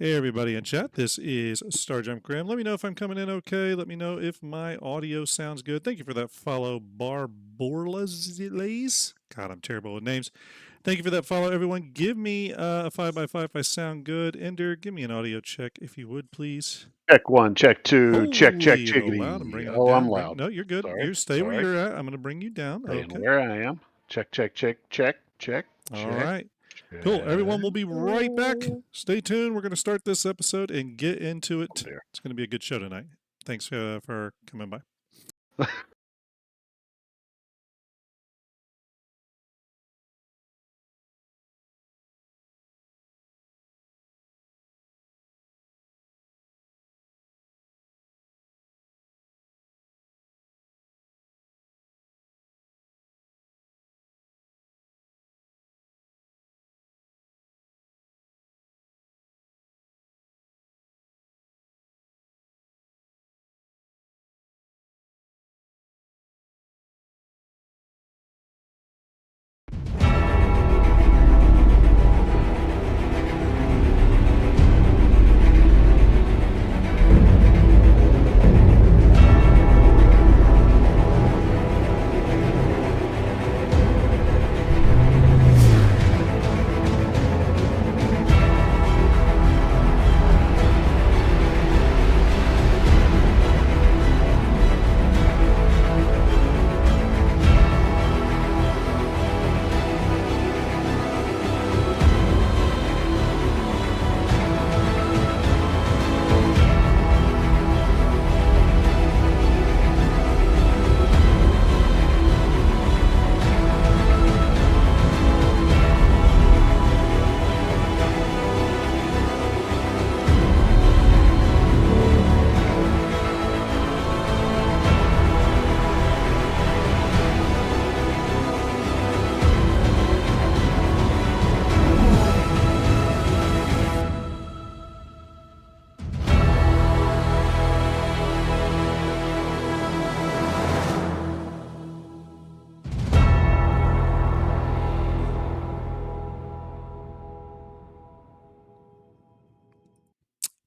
Hey everybody in chat, this is Starjump Graham. Let me know if I'm coming in okay. Let me know if my audio sounds good. Thank you for that follow, Barborlas. God, I'm terrible with names. Thank you for that follow, everyone. Give me a 5x5 if I sound good. Ender, give me an audio check if you would, please. Check 1, check 2, check Holy, a little loud. I'm chickadee. bringing it Oh, I'm down. loud. No, you're good. Sorry, You stay where sorry. you're at. I'm going to bring you down. Staying Okay. where I am. Check, check, check, check, check, All check. right. Cool. Everyone will be right back. Stay tuned. We're going to start this episode and get into it. It's going to be a good show tonight. Thanks for coming by.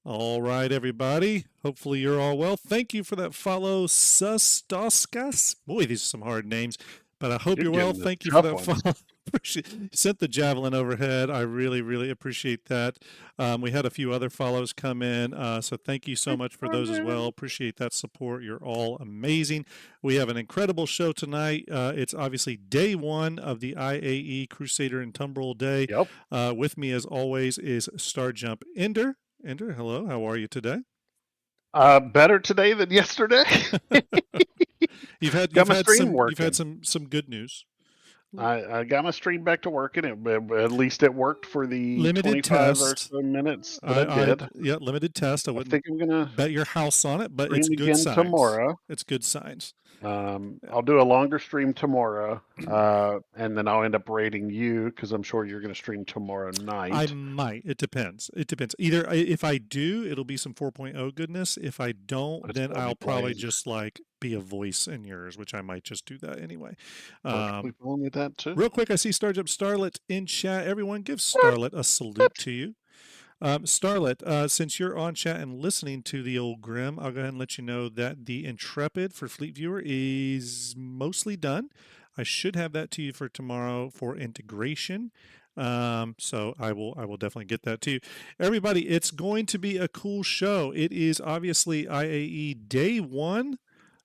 All right, everybody. Hopefully you're all well. Thank you for that follow, Sustoskas. Boy, these are some hard names, but I hope you're well. Thank you for that follow. Sent the javelin overhead. I really, really appreciate that. We had a few other follows come in, so thank you so much for those as well. Appreciate that support. You're all amazing. We have an incredible show tonight. It's obviously day one of the IAE Crusader and Tumbril Day. Yep. With me, as always, is Starjump Ender. Ender, hello. How are you today? Better today than yesterday. You've had some good news. I got my stream back to working. At least it worked for the limited 25 test. or so minutes that I did. Yeah, limited test. I wouldn't think I'm gonna bet your house on it, but it's good again signs. Tomorrow. It's good signs. I'll do a longer stream tomorrow, and then I'll end up rating you because I'm sure you're going to stream tomorrow night. I might. It depends. It depends. Either if I do, it'll be some 4.0 goodness. If I don't, then I'll probably just like be a voice in yours, which I might just do that anyway. With that too. Real quick, I see Starjump Starlet in chat. Everyone, give Starlet a salute to you. Starlet, since you're on chat and listening to the old Grim, I'll go ahead and let you know that the Intrepid for Fleet Viewer is mostly done. I should have that to you for tomorrow for integration. So I will definitely get that to you. Everybody, it's going to be a cool show. It is obviously IAE day one.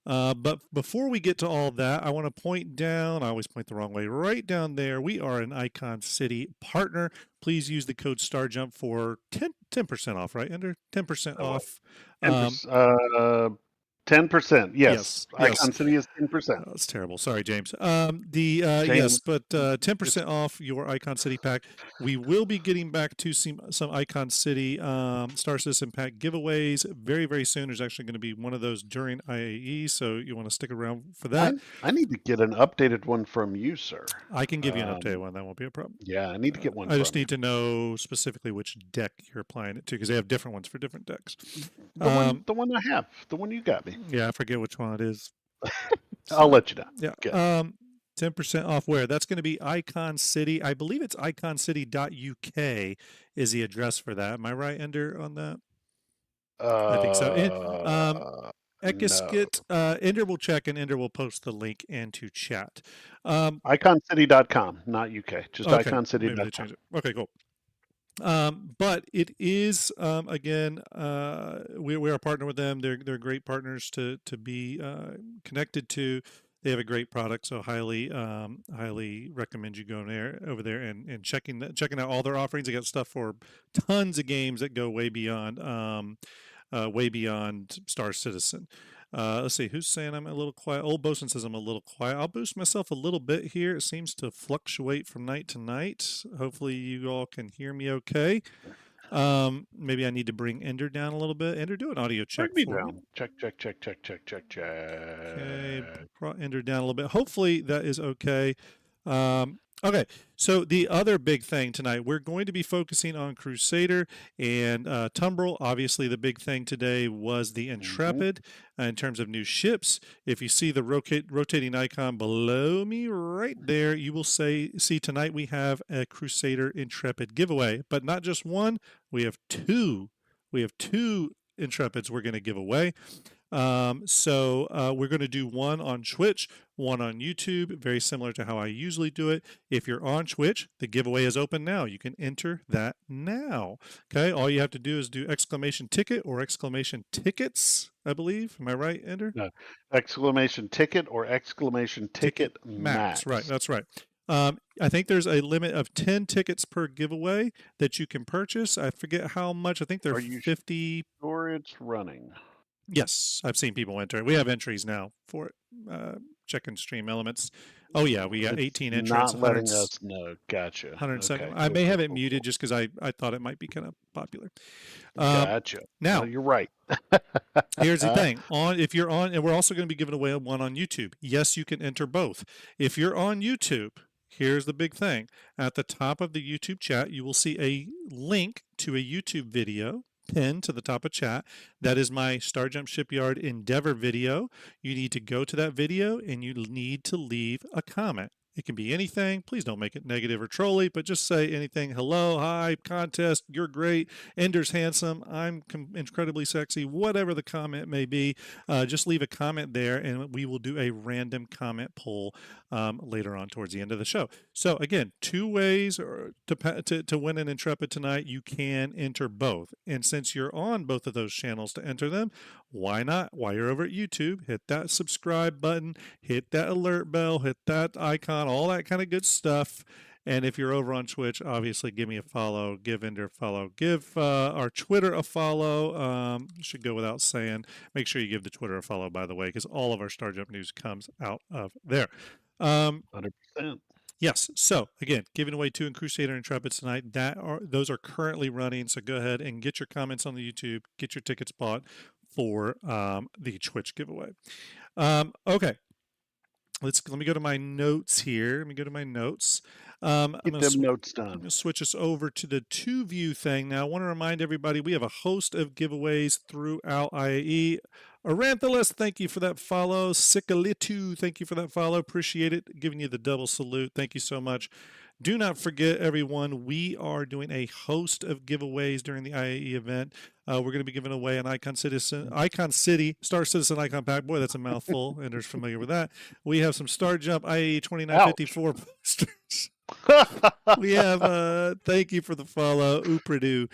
But before we get to all that, I want to point down, I always point the wrong way, right down there. We are an Icon City partner. Please use the code STARJUMP for 10% off, right? Under 10% off. 10%, yes. Yes. Icon City is 10%. Oh, that's terrible. Sorry, James. Yes, but 10% off your Icon City pack. We will be getting back to some Icon City Star System pack giveaways very, very soon. There's actually going to be one of those during IAE, so you want to stick around for that. I need to get an updated one from you, sir. I can give you an updated one. That won't be a problem. Yeah, I need to get one. I just need to know specifically which deck you're applying it to because they have different ones for different decks. The one I have, the one you got me. Yeah, I forget which one it is. I'll let you know. Yeah. 10% off where? That's going to be Icon City. I believe it's iconcity.uk is the address for that. Am I right, Ender, on that? I think so. And No. Ekiskit, Ender will check and Ender will post the link into chat. IconCity.com, not UK. Just Okay, maybe they IconCity.com. changed it. Okay, cool. But it is again, we are a partner with them. They're great partners to be connected to. They have a great product, so highly recommend you going over there and checking out all their offerings. They got stuff for tons of games that go way beyond Star Citizen. Let's see, who's saying I'm a little quiet? Old Bosun says I'm a little quiet. I'll boost myself a little bit here. It seems to fluctuate from night to night. Hopefully, you all can hear me okay. Maybe I need to bring Ender down a little bit. Ender, do an audio check Bring me for me. down. Check. Okay, brought Ender down a little bit. Hopefully, that is okay. Okay, so the other big thing tonight, we're going to be focusing on Crusader and Tumbril. Obviously, the big thing today was the Intrepid in terms of new ships. If you see the rotating icon below me right there, you will see tonight we have a Crusader Intrepid giveaway, but not just one. We have two. We have two Intrepids we're going to give away. So we're going to do one on Twitch, one on YouTube, very similar to how I usually do it. If you're on Twitch, the giveaway is open now. You can enter that now. Okay, all you have to do is do exclamation ticket or exclamation tickets, I believe. Am I right, Ender? No. Exclamation ticket or exclamation ticket max. max. Right, that's right. I think there's a limit of 10 tickets per giveaway that you can purchase. I forget how much. I think they're Are you 50. sure it's running? Yes, I've seen people enter. We have entries now for it. Checking stream elements. Oh yeah, we got It's 18 entrants. not letting us know. Gotcha. 107. Okay. I may have it Cool. muted just because I thought it might be kind of popular. Gotcha. Now, Well, you're right. here's the thing. If you're on, and we're also going to be giving away one on YouTube. Yes, you can enter both. If you're on YouTube, here's the big thing. At the top of the YouTube chat, you will see a link to a YouTube video pinned to the top of chat. That is my Starjump Shipyard Endeavor video. You need to go to that video and you need to leave a comment. It can be anything. Please don't make it negative or trolly, but just say anything. Hello, hi, contest, you're great. Ender's handsome. I'm incredibly sexy. Whatever the comment may be, just leave a comment there, and we will do a random comment poll later on towards the end of the show. So again, two ways to win an Intrepid tonight. You can enter both, and since you're on both of those channels to enter them, why not? While you're over at YouTube, hit that subscribe button, hit that alert bell, hit that icon, all that kind of good stuff. And if you're over on Twitch, obviously give me a follow, give Ender a follow, give our Twitter a follow. Should go without saying. Make sure you give the Twitter a follow, by the way, because all of our Starjump news comes out of there. 100%. Yes. So again, giving away 2 in Crusader Intrepid tonight. Those are currently running. So go ahead and get your comments on the YouTube, get your tickets bought for the Twitch giveaway. Okay. Let me go to my notes here. Let me go to my notes. Get them notes I'm done. going to switch us over to the 2-view thing. Now, I want to remind everybody we have a host of giveaways throughout IAE. Aranthalus, thank you for that follow. Sikalitu, thank you for that follow. Appreciate it. Giving you the double salute. Thank you so much. Do not forget, everyone, we are doing a host of giveaways during the IAE event. We're going to be giving away an Icon City, Star Citizen Icon Pack. Boy, that's a mouthful. Ender's familiar with that. We have some Starjump IAE 2954 posters. We have, thank you for the follow, Upradu.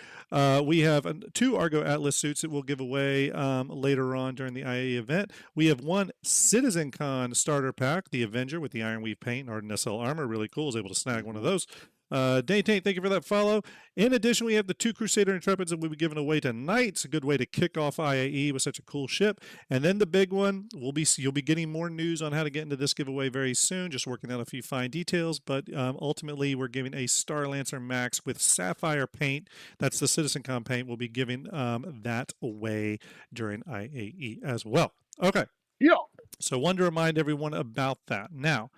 We have 2 Argo Atlas suits that we'll give away later on during the IAE event. We have 1 Citizen Con starter pack, the Avenger with the Iron Weave paint and Arden SL armor. Really cool. I was able to snag one of those. Dane Taint, thank you for that follow. In addition, we have the 2 Crusader Intrepids that we'll be giving away tonight. It's a good way to kick off IAE with such a cool ship. And then the big one, you'll be getting more news on how to get into this giveaway very soon. Just working out a few fine details, but ultimately we're giving a Star Lancer Max with Sapphire paint. That's the Citizen Con paint. We'll be giving that away during IAE as well. Okay. Yeah. So, wanted to remind everyone about that. Now,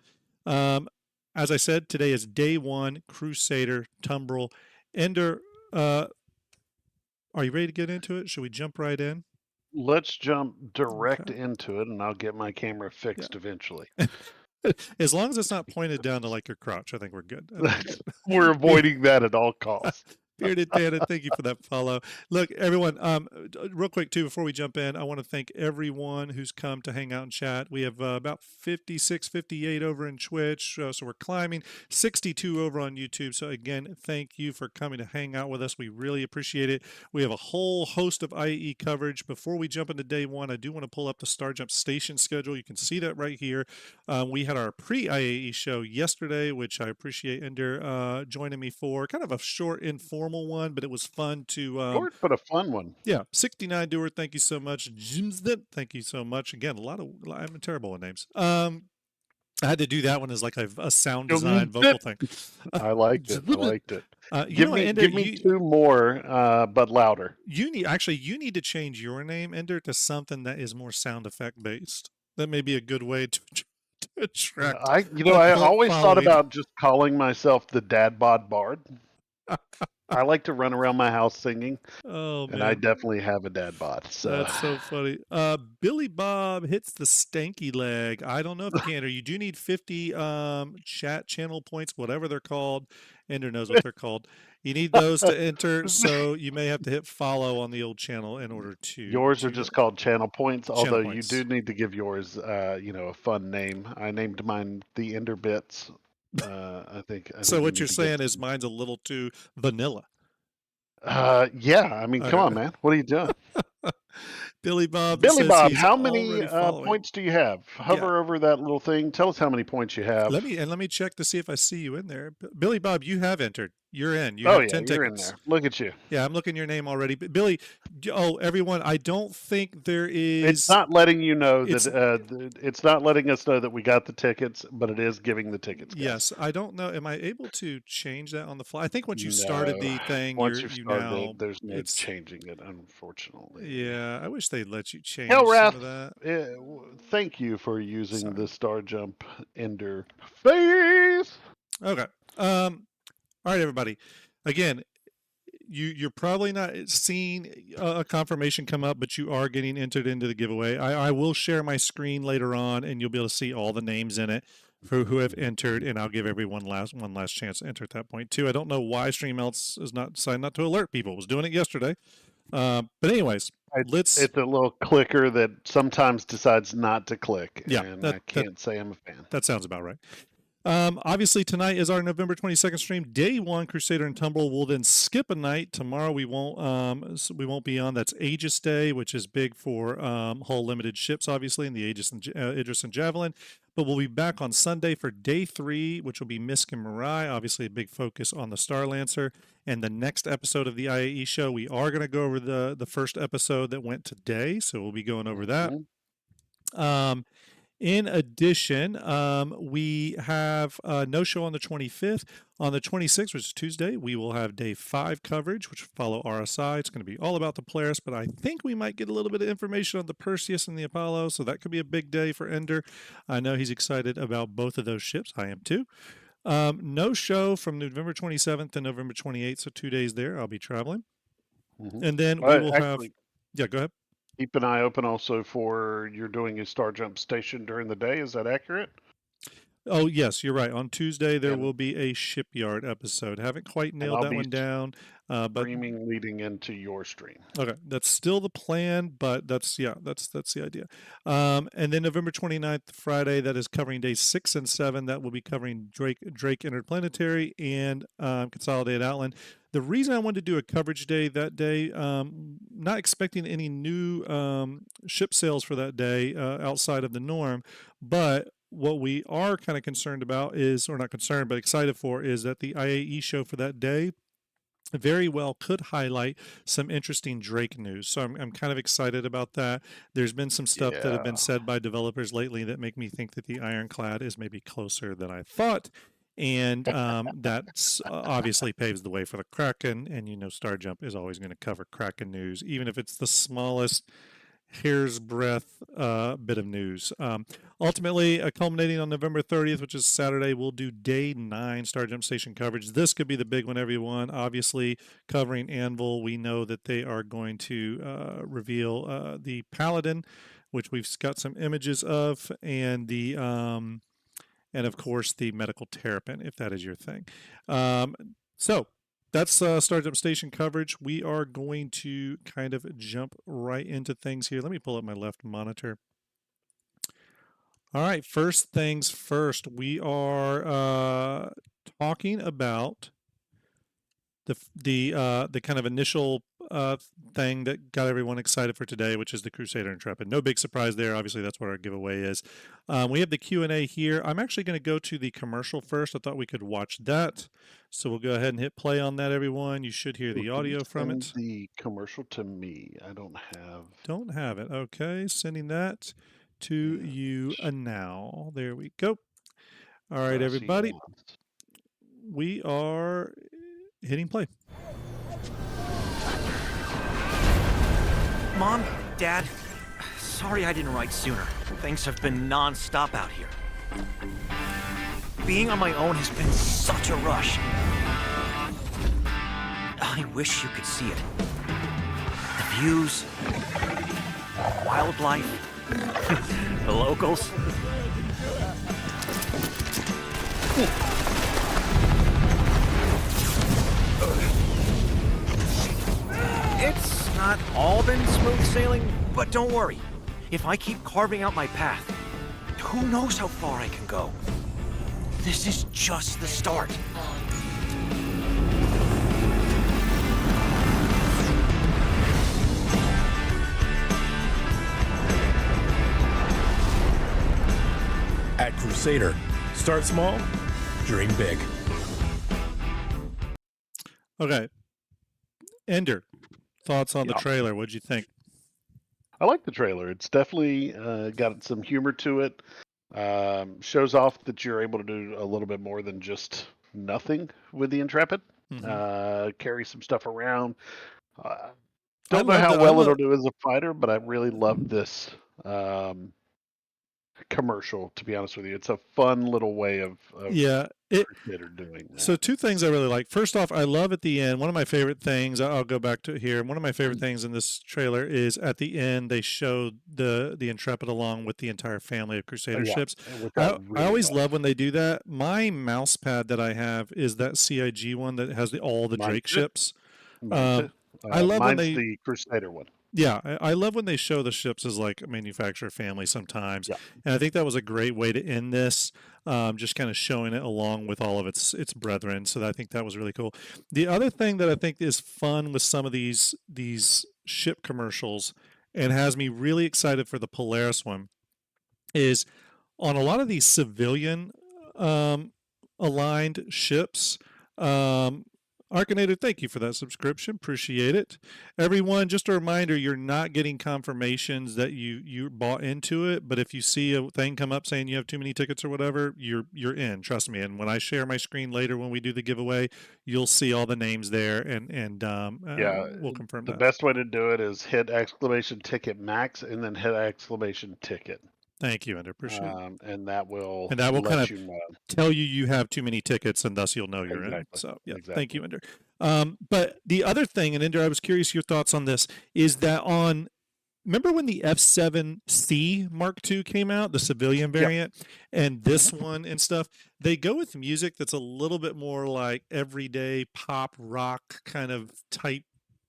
as I said, today is day 1, Crusader, Tumbril. Ender, are you ready to get into it? Should we jump right in? Let's jump direct into it, and I'll get my camera fixed eventually. As long as it's not pointed down to like your crotch, I think we're good. I think we're good. We're avoiding that at all costs. Bearded Tana, thank you for that follow. Look, everyone, real quick too, before we jump in, I want to thank everyone who's come to hang out and chat. We have about 56, 58 over in Twitch, so we're climbing, 62 over on YouTube. So again, thank you for coming to hang out with us. We really appreciate it. We have a whole host of IAE coverage. Before we jump into day one, I do want to pull up the Starjump station schedule. You can see that right here. We had our pre-IAE show yesterday, which I appreciate Ender joining me for. Kind of a short, informal one, but it was fun to. Short but a fun one. Yeah, 69 Doer, thank you so much. Jimsdit, thank you so much. Again, I'm terrible with names. I had to do that one as like a sound design vocal thing. I liked it. I liked it. You know, Ender, give me two more, but louder. You need to change your name, Ender, to something that is more sound effect based. That may be a good way to attract. I always thought about just calling myself the Dad Bod Bard. I like to run around my house singing. Oh man, and I definitely have a dad bod. So that's so funny. Billy Bob hits the stanky leg. I don't know if you can, or you do need 50 chat channel points, whatever they're called. Ender knows what they're called. You need those to enter, so you may have to hit follow on the old channel in order to. Yours are just called channel points, although points. you do need to give yours, a fun name. I named mine the Ender Bits. I think. So what you're saying is mine's a little too vanilla. Yeah. I mean, come on, man. What are you doing? Billy Bob. Billy Bob, how many points do you have? Hover over that little thing. Tell us how many points you have. Let me check to see if I see you in there. Billy Bob, you have entered. You're in. You have 10 you're tickets. In there. Look at you. Yeah, I'm looking your name already. But Billy, everyone, I don't think there is. It's not letting you know that it's not letting us know that we got the tickets, but it is giving the tickets. Guys. Yes, I don't know. Am I able to change that on the fly? I think once you started the thing, once you've started there's no changing it, unfortunately. Yeah, I wish they'd let you change some of that. Thank you for using the Starjump Ender face. Okay. All right, everybody. Again, you're probably not seeing a confirmation come up, but you are getting entered into the giveaway. I will share my screen later on, and you'll be able to see all the names in it for who have entered, and I'll give everyone one last chance to enter at that point too. I don't know why StreamElts is not signed not to alert people. It was doing it yesterday. But anyways, it's a little clicker that sometimes decides not to click. Yeah, and I can't say I'm a fan. That sounds about right. Obviously tonight is our November 22nd stream. Day one, Crusader and Tumbril will then skip a night. Tomorrow we won't be on. That's Aegis Day, which is big for hull limited ships, obviously, in the Aegis and Idris and Javelin. But we'll be back on Sunday for day 3, which will be Misk and Mirai. Obviously, a big focus on the Star Lancer. And the next episode of the IAE show, we are going to go over the first episode that went today. So we'll be going over that. In addition, we have no show on the 25th. On the 26th, which is Tuesday, we will have day 5 coverage, which will follow RSI. It's going to be all about the Polaris, but I think we might get a little bit of information on the Perseus and the Apollo, so that could be a big day for Ender. I know he's excited about both of those ships. I am too. No show from November 27th to November 28th, so 2 days there. I'll be traveling. And then we will have... Yeah, go ahead. Keep an eye open also for you're doing a Starjump station during the day. Is that accurate? Oh, yes, you're right. On Tuesday, there will be a shipyard episode. Haven't quite nailed that one down. But streaming leading into your stream. Okay, that's still the plan, but that's the idea. And then November 29th, Friday, that is covering days 6 and 7. That will be covering Drake Interplanetary and Consolidated Outland. The reason I wanted to do a coverage day that day, not expecting any new ship sales for that day outside of the norm, but what we are kind of concerned about is, or not concerned, but excited for, is that the IAE show for that day very well could highlight some interesting Drake news. So I'm kind of excited about that. There's been some stuff that have been said by developers lately that make me think that the Ironclad is maybe closer than I thought. And that's obviously paves the way for the Kraken. And Starjump is always going to cover Kraken news, even if it's the smallest hair's breadth bit of news. Ultimately, culminating on November 30th, which is Saturday, we'll do day 9 Starjump Station coverage. This could be the big one, everyone. Obviously, covering Anvil, we know that they are going to reveal the Paladin, which we've got some images of, and the and of course the medical terrapin, if that is your thing. So that's Starjump Station coverage. We are going to kind of jump right into things here. Let me pull up my left monitor. All right, first things first, we are talking about the kind of initial thing that got everyone excited for today, which is the Crusader Intrepid. No big surprise there. Obviously, that's what our giveaway is. We have the Q&A here. I'm actually going to go to the commercial first. I thought we could watch that. So we'll go ahead and hit play on that, everyone. You should hear the Can you audio from send it. the commercial to me? I don't have. Don't have it. Okay, sending that to you now. There we go. All right, everybody. We are hitting play. Mom, Dad, sorry I didn't write sooner. Things have been non-stop out here. Being on my own has been such a rush. I wish you could see it. The views, wildlife, the locals. It's not all been smooth sailing, but don't worry. If I keep carving out my path, who knows how far I can go? This is just the start. At Crusader, start small, dream big. Okay. Ender, thoughts on the trailer? What'd you think? I like the trailer. It's definitely got some humor to it. Shows off that you're able to do a little bit more than just nothing with the Intrepid. Carry some stuff around. Don't know how well it'll do as a fighter, but I really love this commercial, to be honest with you. It's a fun little way of Crusader doing that. So two things I really like. First off, I love at the end, one of my favorite things, I'll go back to it here. One of my favorite things in this trailer is at the end they showed the Intrepid along with the entire family of Crusader ships. I always love when they do that. My mouse pad that I have is that CIG one that has all the Drake ships. I love when they the Crusader one. Yeah, I love when they show the ships as like a manufacturer family sometimes. And I think that was a great way to end this, just kind of showing it along with all of its brethren. So I think that was really cool. The other thing that I think is fun with some of these ship commercials and has me really excited for the Polaris one is on a lot of these civilian aligned ships. Arcanator, thank you for that subscription. Appreciate it. Everyone, just a reminder, you're not getting confirmations that you bought into it, but if you see a thing come up saying you have too many tickets or whatever, you're in. Trust me. And when I share my screen later when we do the giveaway, you'll see all the names there, and we'll confirm the that. The best way to do it is hit !ticket max and then hit !ticket. Thank you, Ender. Appreciate it. And that will kind of tell you have too many tickets, and thus you'll know you're in. So, yeah, thank you, Ender. But the other thing, and Ender, I was curious your thoughts on this, is that remember when the F7C Mark II came out, the civilian variant, and this one and stuff, they go with music that's a little bit more like everyday pop rock kind of type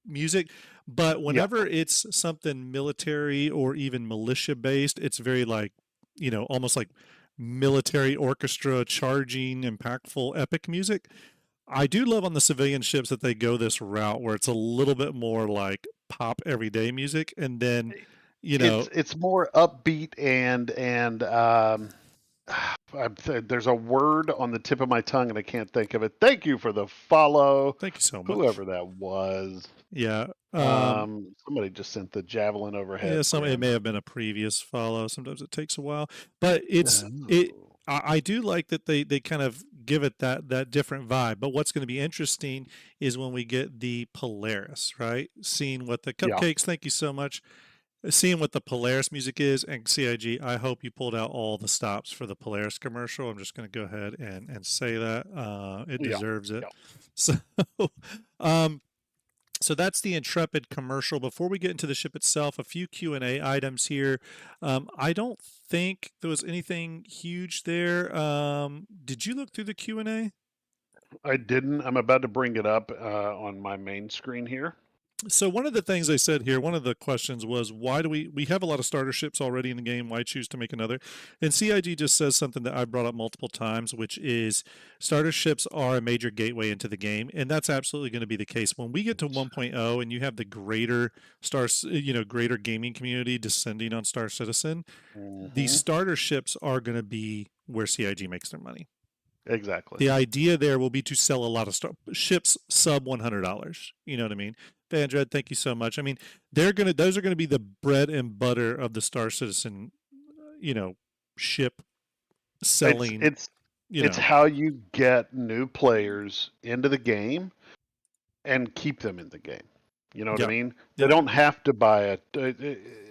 music. But whenever it's something military or even militia based, it's very like, almost like military orchestra charging, impactful, epic music. I do love on the civilian ships that they go this route where it's a little bit more like pop everyday music, and then it's more upbeat and there's a word on the tip of my tongue and I can't think of it. Thank you for the follow. Thank you so much. Whoever that was. Yeah. Somebody just sent the javelin overhead. Yeah, it may have been a previous follow. Sometimes it takes a while, but I do like that they kind of give it that different vibe. But what's going to be interesting is when we get the Polaris, right? Seeing what the cupcakes. Thank you so much. Seeing what the Polaris music is, and CIG, I hope you pulled out all the stops for the Polaris commercial. I'm just going to go ahead and say that it deserves it. So, So that's the Intrepid commercial. Before we get into the ship itself, a few Q&A items here. I don't think there was anything huge there. Did you look through the Q&A? I didn't. I'm about to bring it up on my main screen here. So one of the things they said here, one of the questions was, why do we have a lot of starter ships already in the game? Why choose to make another? And CIG just says something that I've brought up multiple times, which is starter ships are a major gateway into the game, and that's absolutely going to be the case when we get to 1.0 and you have the greater greater gaming community descending on Star Citizen. These starter ships are going to be where CIG makes their money. Exactly. The idea there will be to sell a lot of ships sub $100. You know what I mean? Vandred, thank you so much. I mean, those are gonna be the bread and butter of the Star Citizen, ship selling. It's how you get new players into the game and keep them in the game. You know what I mean? They don't have to buy it,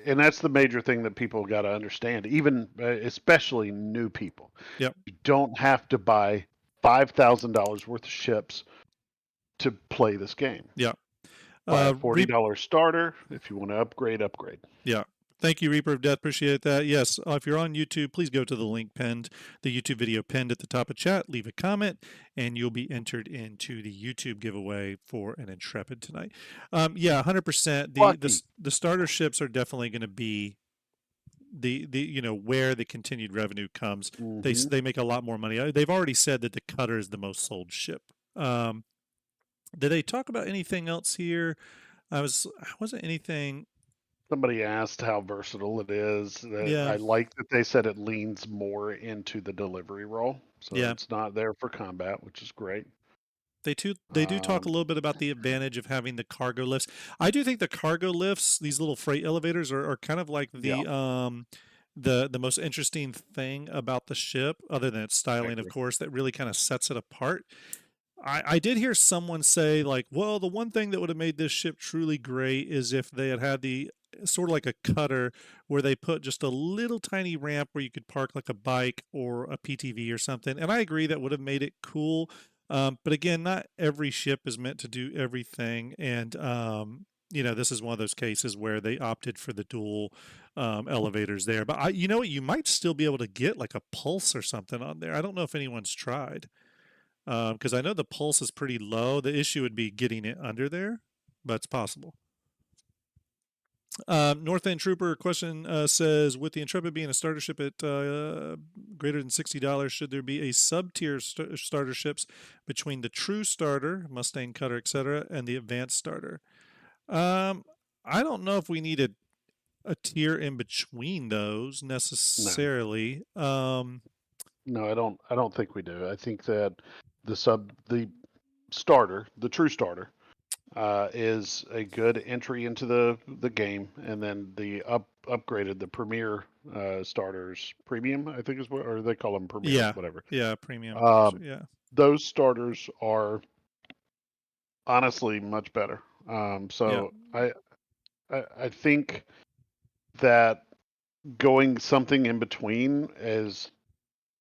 and that's the major thing that people got to understand. Even especially new people. Yep. You don't have to buy $5,000 worth of ships to play this game. Yeah. Buy a $40 starter. If you want to upgrade. Yeah. Thank you, Reaper of Death. Appreciate that. Yes, if you're on YouTube, please go to the link pinned, the YouTube video pinned at the top of chat. Leave a comment, and you'll be entered into the YouTube giveaway for an Intrepid tonight. 100%. The starter ships are definitely going to be the where the continued revenue comes. They make a lot more money. They've already said that the Cutter is the most sold ship. Did they talk about anything else here? Wasn't anything. Somebody asked how versatile it is. I like that they said it leans more into the delivery role, so it's not there for combat, which is great. They do talk a little bit about the advantage of having the cargo lifts. I do think the cargo lifts, these little freight elevators, are kind of like the most interesting thing about the ship, other than its styling, of course, that really kind of sets it apart. I did hear someone say, like, well, the one thing that would have made this ship truly great is if they had the sort of like a cutter where they put just a little tiny ramp where you could park like a bike or a PTV or something. And I agree that would have made it cool. But again, not every ship is meant to do everything. And, this is one of those cases where they opted for the dual elevators there. But you know what? You might still be able to get like a pulse or something on there. I don't know if anyone's tried. Because I know the pulse is pretty low. The issue would be getting it under there, but it's possible. North End Trooper question says, with the Intrepid being a starter ship at greater than $60, should there be a sub-tier starter ships between the true starter, Mustang Cutter, etc., and the advanced starter? I don't know if we need a tier in between those necessarily. No, I don't think we do. I think that the starter, the true starter, is a good entry into the game, and then the upgraded, the premier starters, premium, I think is what, or they call them premier, whatever. Yeah, premium. Those starters are honestly much better. I think that going something in between is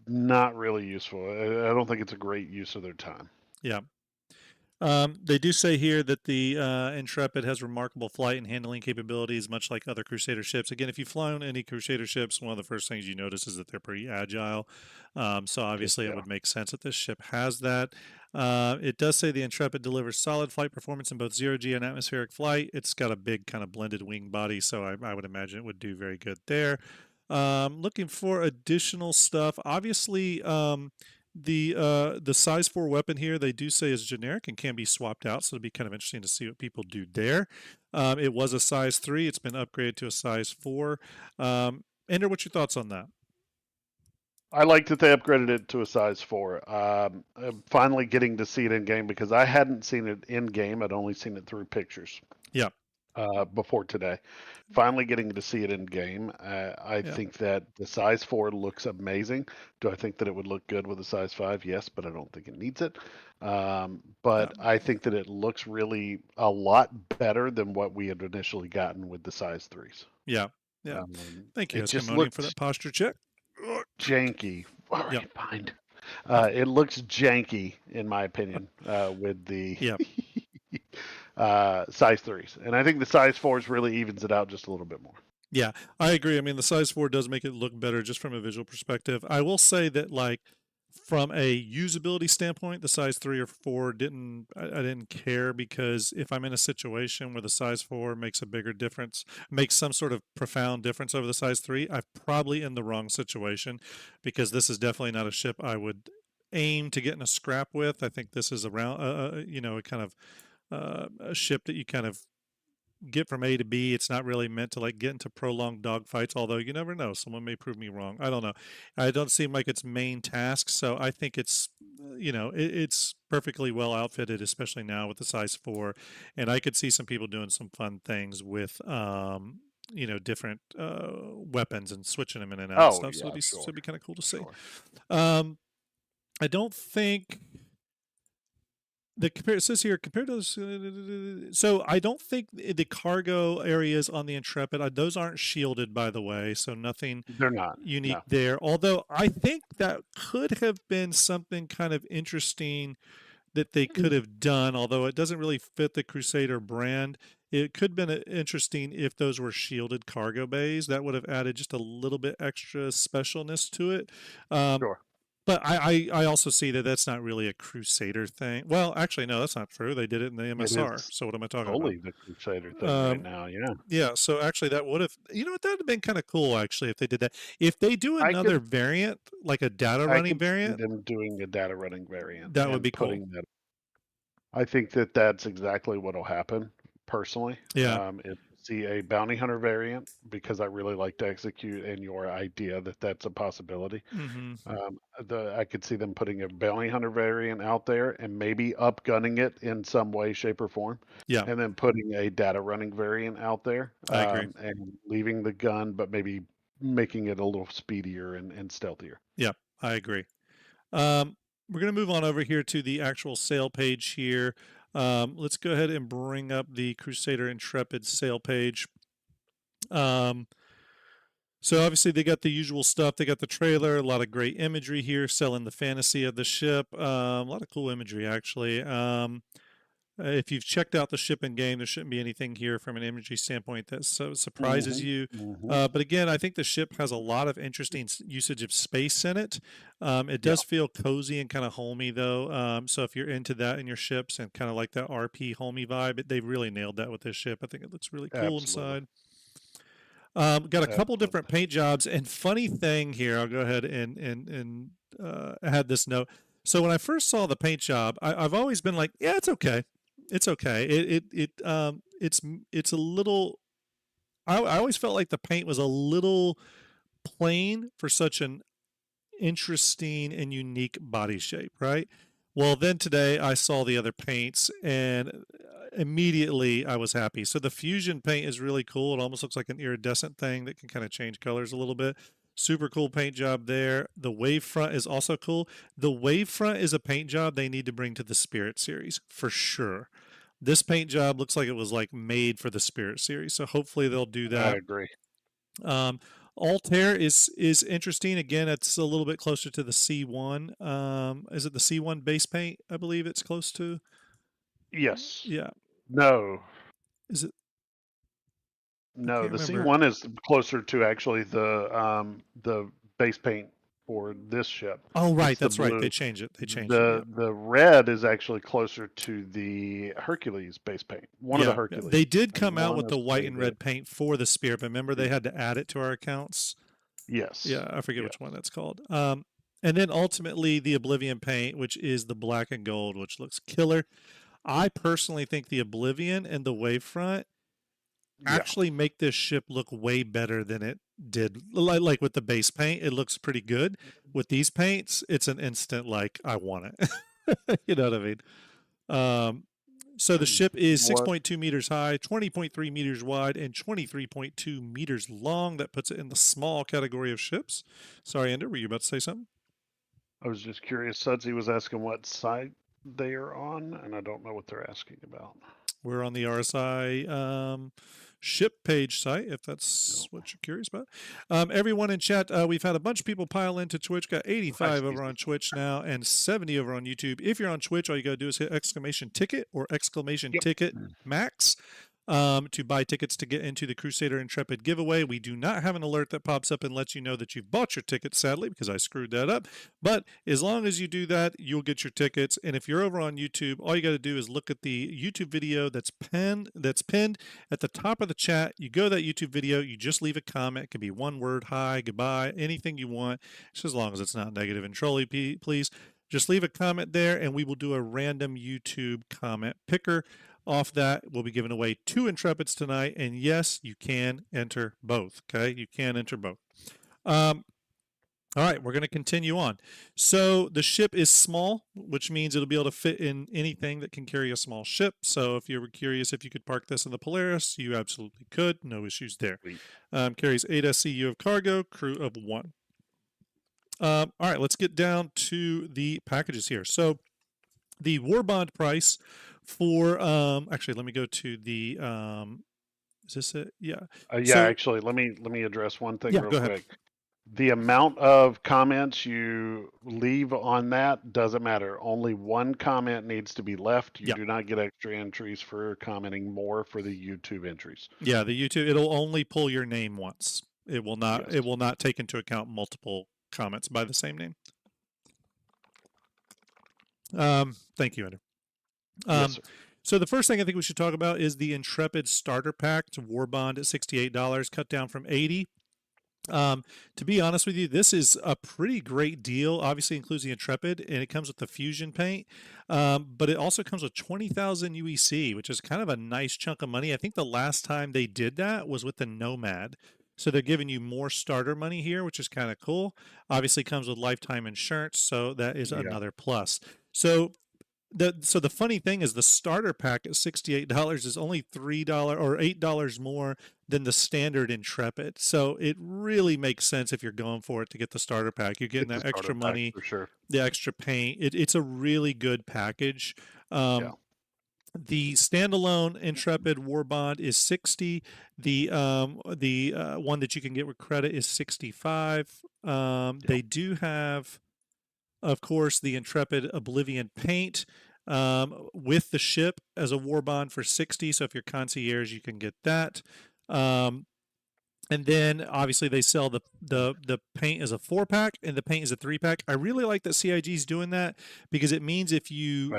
not really useful. I don't think it's a great use of their time. Yeah. They do say here that the Intrepid has remarkable flight and handling capabilities, much like other Crusader ships. Again, if you've flown any Crusader ships, one of the first things you notice is that they're pretty agile. So obviously it would make sense that this ship has that. It does say the Intrepid delivers solid flight performance in both zero-G and atmospheric flight. It's got a big kind of blended wing body, so I would imagine it would do very good there. Looking for additional stuff. Obviously, the size 4 weapon here, they do say is generic and can be swapped out, so it'll be kind of interesting to see what people do there. It was a size 3. It's been upgraded to a size 4. Ender, what's your thoughts on that? I like that they upgraded it to a size 4. I'm finally getting to see it in game, because I hadn't seen it in game. I'd only seen it through pictures. Yeah. Before today. Finally getting to see it in game. I think that the size 4 looks amazing. Do I think that it would look good with a size 5? Yes, but I don't think it needs it. I think that it looks really a lot better than what we had initially gotten with the size 3s. Yeah. Thank you, Eskimoning, for that posture check. Janky. All right, fine. It looks janky, in my opinion, with the size 3s. And I think the size 4s really evens it out just a little bit more. Yeah, I agree. I mean, the size 4 does make it look better just from a visual perspective. I will say that, like, from a usability standpoint, the size 3 or 4 I didn't care, because if I'm in a situation where the size 4 makes a bigger difference, makes some sort of profound difference over the size 3, I'm probably in the wrong situation, because this is definitely not a ship I would aim to get in a scrap with. I think this is around, a kind of a ship that you kind of get from A to B. It's not really meant to, like, get into prolonged dogfights, although you never know. Someone may prove me wrong. I don't know. I don't seem like its main task, so I think it's, it's perfectly well outfitted, especially now with the size 4. And I could see some people doing some fun things with, different weapons and switching them in and out and Oh, stuff. So yeah, it'd be kind of cool to see. sure. I don't think it says here compared to so I don't think the cargo areas on the Intrepid, those aren't shielded, by the way, so nothing They're not. unique No. there. Although I think that could have been something kind of interesting that they could have done, although it doesn't really fit the Crusader brand. It could have been interesting if those were shielded cargo bays. That would have added just a little bit extra specialness to it. Sure. But I also see that that's not really a Crusader thing. Well, actually, no, that's not true. They did it in the It MSR. is So what am I talking solely the Crusader thing about? right now. Yeah. Yeah. So actually, that would have, that would have been kind of cool, actually, if they did that. If they do another variant, like a data I running could see variant, them doing a data running variant that would and be cool. putting that. I think that that's exactly what'll happen. Personally, Yeah. see a bounty hunter variant, because I really like to execute, and your idea that that's a possibility. Mm-hmm. I could see them putting a bounty hunter variant out there and maybe upgunning it in some way, shape, or form. Yeah. And then putting a data running variant out there, I agree. and leaving the gun, but maybe making it a little speedier and stealthier. Yeah, I agree. We're going to move on over here to the actual sale page here. Let's go ahead and bring up the Crusader Intrepid sale page. So obviously they got the usual stuff. They got the trailer, a lot of great imagery here, selling the fantasy of the ship. A lot of cool imagery, actually. If you've checked out the ship in game, there shouldn't be anything here from an imagery standpoint that surprises you. But again, I think the ship has a lot of interesting usage of space in it. It does feel cozy and kind of homey, though. So if you're into that in your ships and kind of like that RP homey vibe, they really nailed that with this ship. I think it looks really cool inside. Got a couple different paint jobs, and funny thing here, I'll go ahead and add this note. So when I first saw the paint job, I've always been like, yeah, it's okay. It's okay. It's a little. I always felt like the paint was a little plain for such an interesting and unique body shape, right? Well, then today I saw the other paints, and immediately I was happy. So the fusion paint is really cool. It almost looks like an iridescent thing that can kind of change colors a little bit. Super cool paint job there. The wave front is also cool. The wave front is a paint job they need to bring to the Spirit series for sure. This paint job looks like it was like made for the Spirit series. So hopefully they'll do that. I agree. Altair is interesting. Again, it's a little bit closer to the C1. Is it the C1 base paint? I believe it's close to. Yes. Yeah. No. Is it? No, the C1 is closer to actually the base paint for this ship. Oh, right, that's right. They changed it. The red is actually closer to the Hercules base paint. One of the Hercules. They did come out with the white and red paint for the Spirit, but remember they had to add it to our accounts. Yes. Yeah, I forget which one that's called. And then ultimately the Oblivion paint, which is the black and gold, which looks killer. I personally think the Oblivion and the Wavefront actually make this ship look way better than it did. Like with the base paint, it looks pretty good. With these paints, it's an instant like I want it. You know what I mean? So the ship is 6.2 meters high, 20.3 meters wide, and 23.2 meters long. That puts it in the small category of ships. Sorry, Ender, were you about to say something? I was just curious. Sudsy was asking what side they are on, and I don't know what they're asking about. We're on the RSI ship page site, if that's what you're curious about. Everyone in chat, we've had a bunch of people pile into Twitch. Got 85 over on Twitch now and 70 over on YouTube. If you're on Twitch, all you got to do is hit exclamation ticket or exclamation ticket max. To buy tickets to get into the Crusader Intrepid giveaway. We do not have an alert that pops up and lets you know that you've bought your tickets, sadly, because I screwed that up. But as long as you do that, you'll get your tickets. And if you're over on YouTube, all you got to do is look at the YouTube video that's pinned at the top of the chat. You go to that YouTube video, you just leave a comment. It can be one word, hi, goodbye, anything you want, just as long as it's not negative and trolly, please. Just leave a comment there, and we will do a random YouTube comment picker. Off that, we'll be giving away 2 Intrepids tonight, and yes, you can enter both. Okay, you can enter both. All right, we're going to continue on. So the ship is small, which means it'll be able to fit in anything that can carry a small ship. So if you were curious if you could park this in the Polaris, you absolutely could. No issues there. Carries 8 SCU of cargo, crew of 1. All right, let's get down to the packages here. So the war bond price for actually, let me go to the is this it? Yeah. Actually, let me address one thing real quick. Ahead. The amount of comments you leave on that doesn't matter. Only one comment needs to be left. You do not get extra entries for commenting more for the YouTube entries. Yeah, the YouTube, it'll only pull your name once. It will not. Yes. It will not take into account multiple comments by the same name. Thank you, Ender. Yes, sir. So the first thing I think we should talk about is the Intrepid starter pack to War Bond at $68, cut down from $80. To be honest with you, this is a pretty great deal. Obviously includes the Intrepid, and it comes with the fusion paint, but it also comes with 20,000 UEC, which is kind of a nice chunk of money. I think the last time they did that was with the Nomad. So they're giving you more starter money here, which is kind of cool. Obviously comes with lifetime insurance, so that is another plus. So the funny thing is the starter pack at $68 is only $3 or $8 more than the standard Intrepid. So it really makes sense if you're going for it to get the starter pack. You're getting that extra money, for sure. The extra paint. It's a really good package. The standalone Intrepid War Bond is $60. The one that you can get with credit is $65. They do have, of course, the Intrepid Oblivion paint with the ship as a war bond for $60. So if you're concierge, you can get that. And then obviously they sell the paint as a 4-pack and the paint as a 3-pack. I really like that CIG's doing that because it means if you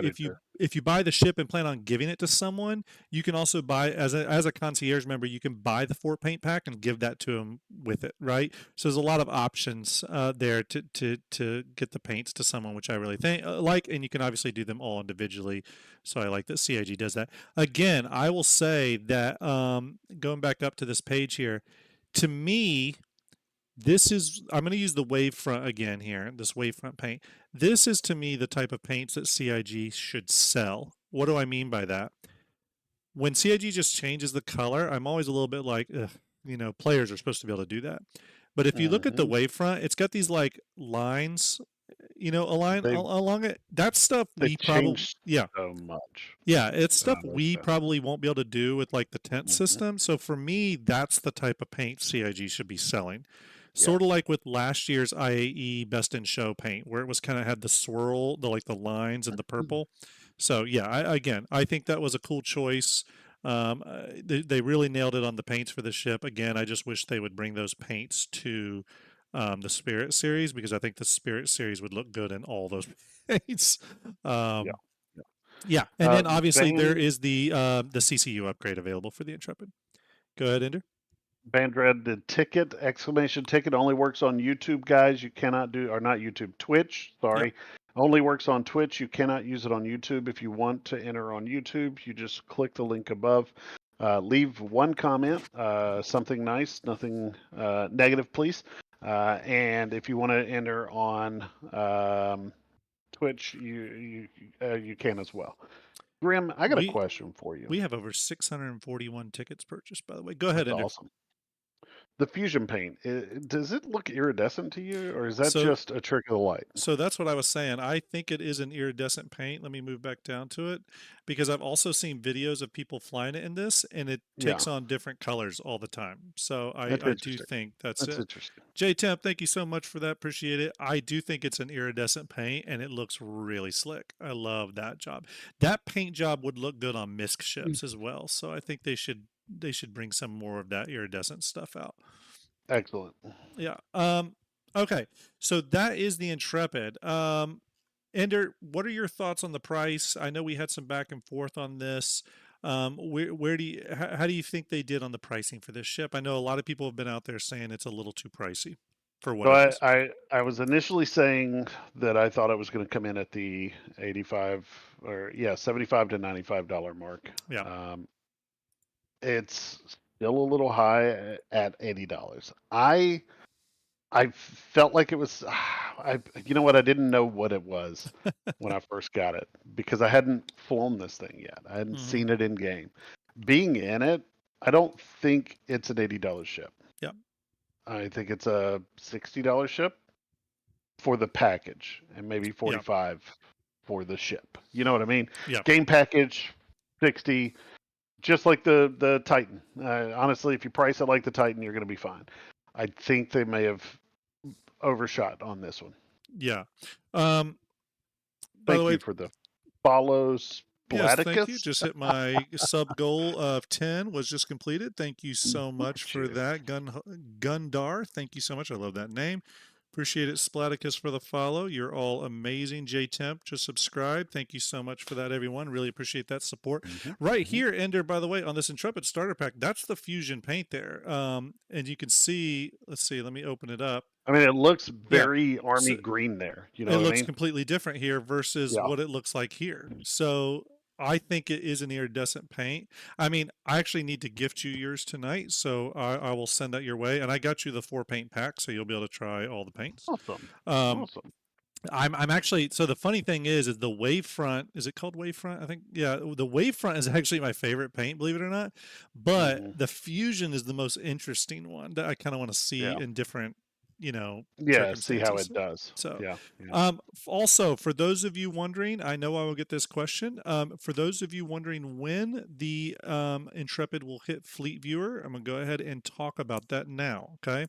buy the ship and plan on giving it to someone, you can also buy as a concierge member, you can buy the 4-paint pack and give that to them with it, right? So there's a lot of options there to get the paints to someone, which I really like, and you can obviously do them all individually. So I like that CIG does that. Again, I will say that going back up to this page here, to me, this is, I'm going to use the wavefront again here, this wavefront paint. This is, to me, the type of paints that CIG should sell. What do I mean by that? When CIG just changes the color, I'm always a little bit like, ugh, you know, players are supposed to be able to do that. But if you look at the wavefront, it's got these like lines, you know, along it. That stuff we probably, so much. Yeah, it's stuff we probably won't be able to do with like the tent system. So for me, that's the type of paint CIG should be selling. Sort of like with last year's IAE Best in Show paint, where it was kind of had the swirl, the lines and the purple. So yeah, I think that was a cool choice. They really nailed it on the paints for the ship. Again, I just wish they would bring those paints to the Spirit series, because I think the Spirit series would look good in all those paints. And then obviously there is the CCU upgrade available for the Intrepid. Go ahead, Ender. Bandred, the ticket, exclamation ticket, only works on YouTube, guys. You cannot do, or not YouTube, Twitch, sorry. Only works on Twitch. You cannot use it on YouTube. If you want to enter on YouTube, you just click the link above. Leave one comment, something nice, nothing negative, please. And if you want to enter on Twitch, you can as well. Grim, I got a question for you. We have over 641 tickets purchased, by the way. Go ahead, Ender. Awesome. the fusion paint, does it look iridescent to you, or is that So just a trick of the light? So that's what I was saying. I think it is an iridescent paint. Let me move back down to it because I've also seen videos of people flying it in this, and it Yeah, takes on different colors all the time. So that's I do interesting. think that's That's it. interesting. J Temp, thank you so much for that. Appreciate it. I do think it's an iridescent paint, and it looks really slick. I love that job. That paint job would look good on MISC ships as well. So I think they should bring some more of that iridescent stuff out. Excellent. Yeah. Okay. So that is the Intrepid. Ender, what are your thoughts on the price? I know we had some back and forth on this. Where do you how do you think they did on the pricing for this ship? I know a lot of people have been out there saying it's a little too pricey for what So it is. I was initially saying that I thought it was going to come in at the 85 or yeah, 75 to $95 mark. Yeah. It's still a little high at $80. I felt like it was you know what, I didn't know what it was when I first got it because I hadn't flown this thing yet. I hadn't Hmm. seen it in game. Being in it, I don't think it's an $80 ship. Yeah. I think it's a $60 ship for the package and maybe 45 for the ship. You know what I mean? Yeah. Game package 60, just like the Titan. Honestly, if you price it like the Titan, you're going to be fine. I think they may have overshot on this one. Yeah. By the Thank way, you for the follows. yes, thank you. Blaticus. Just hit my sub goal of 10 was just completed. Thank you so Look much at for you. that. Gundar, thank you so much. I love that name. Appreciate it, Splaticus, for the follow. You're all amazing. J Temp, just subscribe. Thank you so much for that, everyone. Really appreciate that support. Right here, Ender, by the way, on this Intrepid starter pack, that's the fusion paint there. And you can see, let's see, let me open it up. I mean, it looks Yeah. very army So green there. You know it what I looks mean? completely different here versus Yeah. what it looks like here. So I think it is an iridescent paint. I mean, I actually need to gift you yours tonight, so I will send that your way. And I got you the 4 paint pack, so you'll be able to try all the paints. Awesome. Um, Awesome. I'm actually, so the funny thing is the wavefront, is it called wavefront? I think, yeah, the wavefront is actually my favorite paint, believe it or not. But Mhm. the fusion is the most interesting one that I kind of want to see Yeah. in different, Yeah. See how circumstances. it does. So, Yeah. also, for those of you wondering, I know I will get this question. For those of you wondering when the Intrepid will hit Fleet Viewer, I'm going to go ahead and talk about that now. Okay.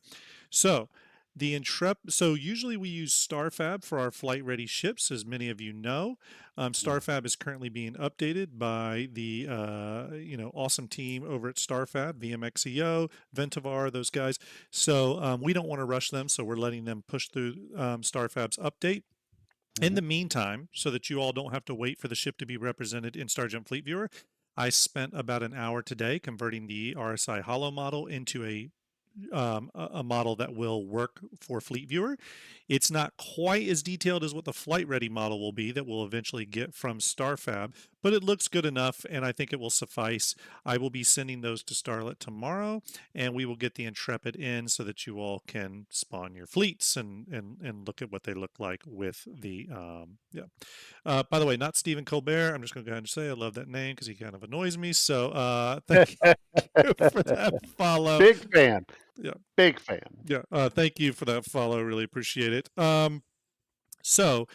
So, the Intrepid, so usually we use StarFab for our flight ready ships, as many of you know. StarFab is currently being updated by the awesome team over at StarFab, VMXEO, Ventivar, those guys. So we don't want to rush them, so we're letting them push through StarFab's update. In the meantime, so that you all don't have to wait for the ship to be represented in Starjump Fleet Viewer, I spent about an hour today converting the RSI Holo model into a model that will work for Fleet Viewer. It's not quite as detailed as what the flight ready model will be that we'll eventually get from StarFab, but it looks good enough and I think it will suffice. I will be sending those to Starlet tomorrow and we will get the Intrepid in so that you all can spawn your fleets and look at what they look like with the by the way, not Stephen Colbert. I'm just going to go ahead and say I love that name because he kind of annoys me. So thank you for that follow. Big fan. Yeah. Big fan. Yeah. Thank you for that follow. Really appreciate it. So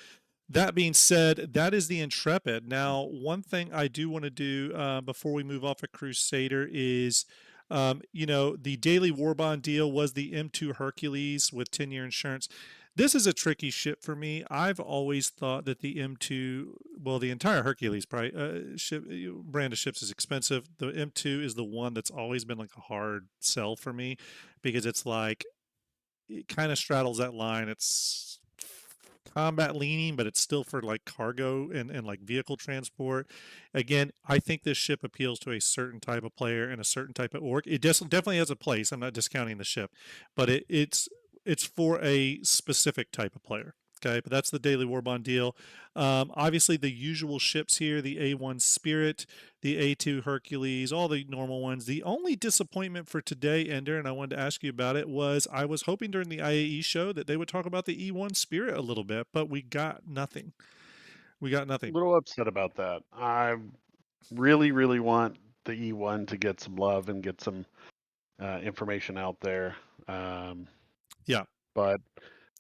that being said, that is the Intrepid. Now, one thing I do want to do before we move off of Crusader is, the daily war bond deal was the M2 Hercules with 10-year insurance. This is a tricky ship for me. I've always thought that the M2, well, the entire Hercules brand of ships is expensive. The M2 is the one that's always been like a hard sell for me because it's like, it kind of straddles that line. It's combat leaning, but it's still for like cargo and like vehicle transport. Again, I think this ship appeals to a certain type of player and a certain type of org. It definitely has a place. I'm not discounting the ship, but it's for a specific type of player. Okay, but that's the daily war bond deal. Obviously, the usual ships here: the A1 Spirit, the A2 Hercules, all the normal ones. The only disappointment for today, Ender, and I wanted to ask you about it, was I was hoping during the IAE show that they would talk about the E1 Spirit a little bit, but we got nothing. We got A nothing. little upset about that. I really, really want the E1 to get some love and get some information out there. Yeah. But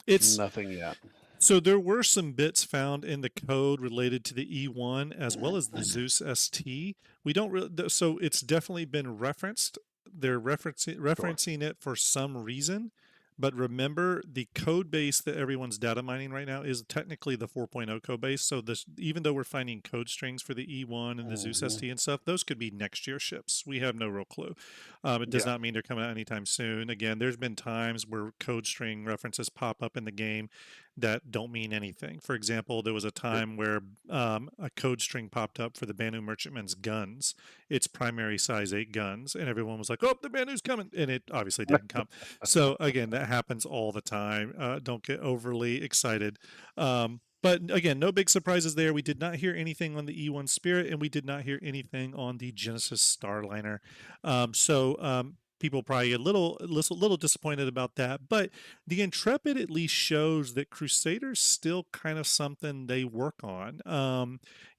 It's nothing yet. so there were some bits found in the code related to the E1 as well as the Zeus ST. We don't really, so it's definitely been referenced. They're referencing it for some reason. But remember, the code base that everyone's data mining right now is technically the 4.0 code base. So this, even though we're finding code strings for the E1 and the Zeus ST and stuff, those could be next year ships. We have no real clue. It does not mean they're coming out anytime soon. Again, there's been times where code string references pop up in the game that don't mean anything. For example, there was a time where a code string popped up for the Banu Merchantman's guns, its primary size 8 guns, and everyone was like, "Oh, the Banu's coming," and it obviously didn't come. So again, that happens all the time. Don't get overly excited. But again, no big surprises there. We did not hear anything on the E1 Spirit, and we did not hear anything on the Genesis Starliner. People probably a little disappointed about that, but the Intrepid at least shows that Crusader's still kind of something they work on.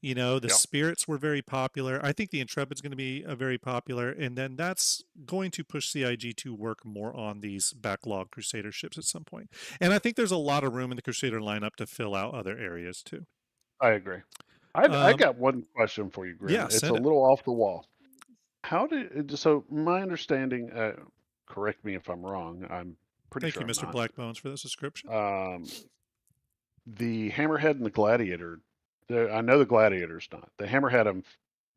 The Spirits were very popular. I think the Intrepid's going to be very popular, and then that's going to push CIG to work more on these backlog Crusader ships at some point. And I think there's a lot of room in the Crusader lineup to fill out other areas too. I agree. I got one question for you, Grim. Yeah, it's a send it. little off the wall. So my understanding, correct me if I'm wrong, I'm pretty Thank sure you, I'm Mr. not. Blackbones, for this description. The Hammerhead and the Gladiator, I know the Gladiator's not. The Hammerhead, I'm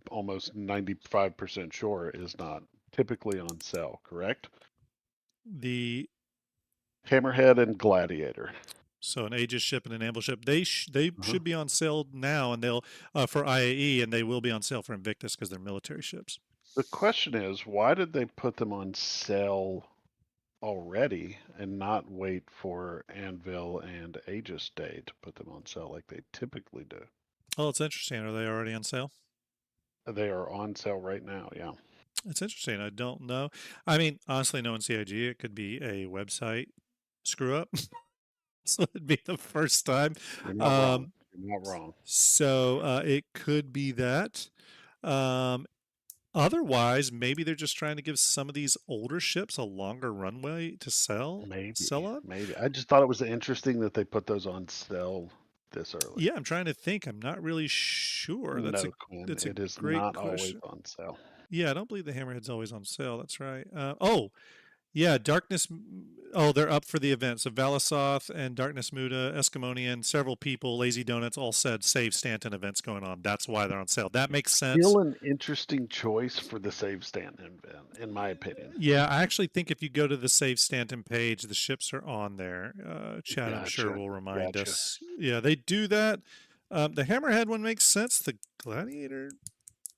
almost 95% sure, is not typically on sale, correct? The Hammerhead and Gladiator. So an Aegis ship and an ambush ship, they should be on sale now, and they'll for IAE, and they will be on sale for Invictus because they're military ships. The question is, why did they put them on sale already and not wait for Anvil and Aegis Day to put them on sale like they typically do? Oh, it's interesting. Are they already on sale? They are on sale right now, yeah. It's interesting. I don't know. I mean, honestly, knowing CIG, it could be a website screw up. So it'd be the first time. You're not wrong. You're not wrong. So it could be that. Otherwise, maybe they're just trying to give some of these older ships a longer runway to sell on. Maybe. I just thought it was interesting that they put those on sale this early. Yeah, I'm trying to think. I'm not really sure. That's Quinn, that's a it is great not question. always on sale. Yeah, I don't believe the Hammerhead's always on sale. That's right. Yeah, Darkness. Oh, they're up for the event. So Valisoth and Darkness Muda, Eskimonian, several people, Lazy Donuts, all said Save Stanton events going on. That's why they're on sale. That makes sense. Still an interesting choice for the Save Stanton event, in my opinion. Yeah, I actually think if you go to the Save Stanton page, the ships are on there. Chad, I'm sure, will remind us. Yeah, they do that. The Hammerhead one makes sense. The Gladiator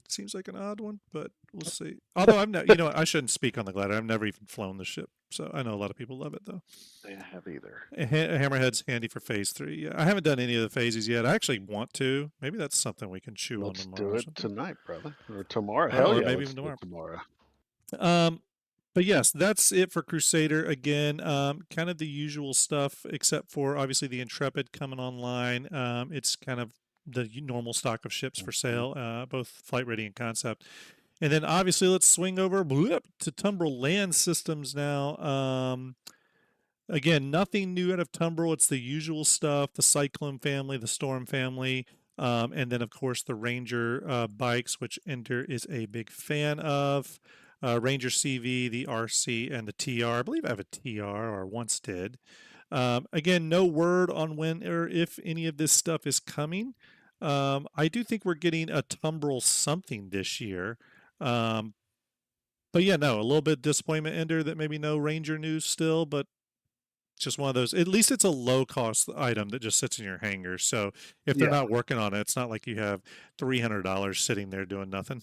seems like an odd one, but we'll see. Although I'm not, I shouldn't speak on the Gladiator. I've never even flown the ship, so I know a lot of people love it though. I have either. Hammerhead's handy for phase 3. Yeah, I haven't done any of the phases yet. I actually want to. Maybe that's something we can chew on tomorrow. Let's do it tonight, brother, or tomorrow. Hell yeah, maybe even tomorrow. But yes, that's it for Crusader. Again, kind of the usual stuff, except for obviously the Intrepid coming online. It's kind of the normal stock of ships for sale, both flight ready and concept. And then obviously let's swing over to Tumbril Land Systems now. Again, nothing new out of Tumbril. It's the usual stuff, the Cyclone family, the Storm family, and then of course the Ranger bikes, which Ender is a big fan of. Ranger CV, the RC, and the TR. I believe I have a TR, or once did. Again, no word on when or if any of this stuff is coming. I do think we're getting a Tumbril something this year. But yeah, no, a little bit disappointment, Ender, that maybe no Ranger news still, but it's just one of those. At least it's a low-cost item that just sits in your hangar. So if they're not working on it, it's not like you have $300 sitting there doing nothing.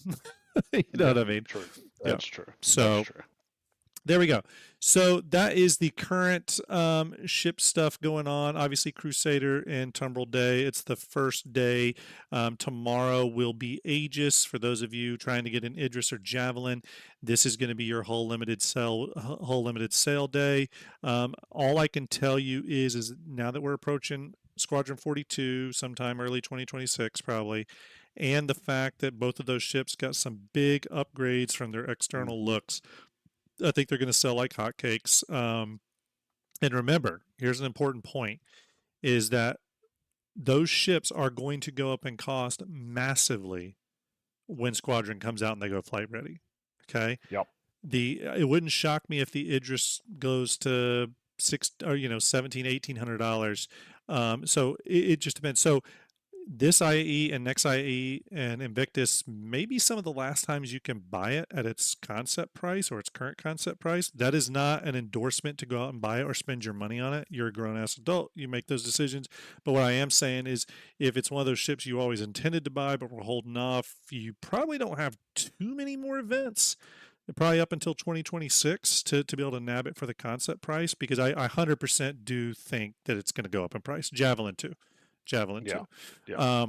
You know what I mean? True. That's true. So That's true. There we go. So that is the current ship stuff going on. Obviously, Crusader and Tumbril Day. It's the first day. Tomorrow will be Aegis. For those of you trying to get an Idris or Javelin, this is going to be your whole limited sale day. All I can tell you is now that we're approaching Squadron 42, sometime early 2026 probably, and the fact that both of those ships got some big upgrades from their external looks. I think they're going to sell like hotcakes. And remember, here's an important point: is that those ships are going to go up in cost massively when Squadron comes out and they go flight ready. Okay. Yep. It wouldn't shock me if the Idris goes to $1,700-$1,800. So it just depends. So this IAE and next IAE and Invictus may be some of the last times you can buy it at its concept price or its current concept price. That is not an endorsement to go out and buy it or spend your money on it. You're a grown-ass adult. You make those decisions. But what I am saying is if it's one of those ships you always intended to buy but we're holding off, you probably don't have too many more events. Probably up until 2026 to be able to nab it for the concept price, because I 100% do think that it's going to go up in price. Javelin too. Yeah.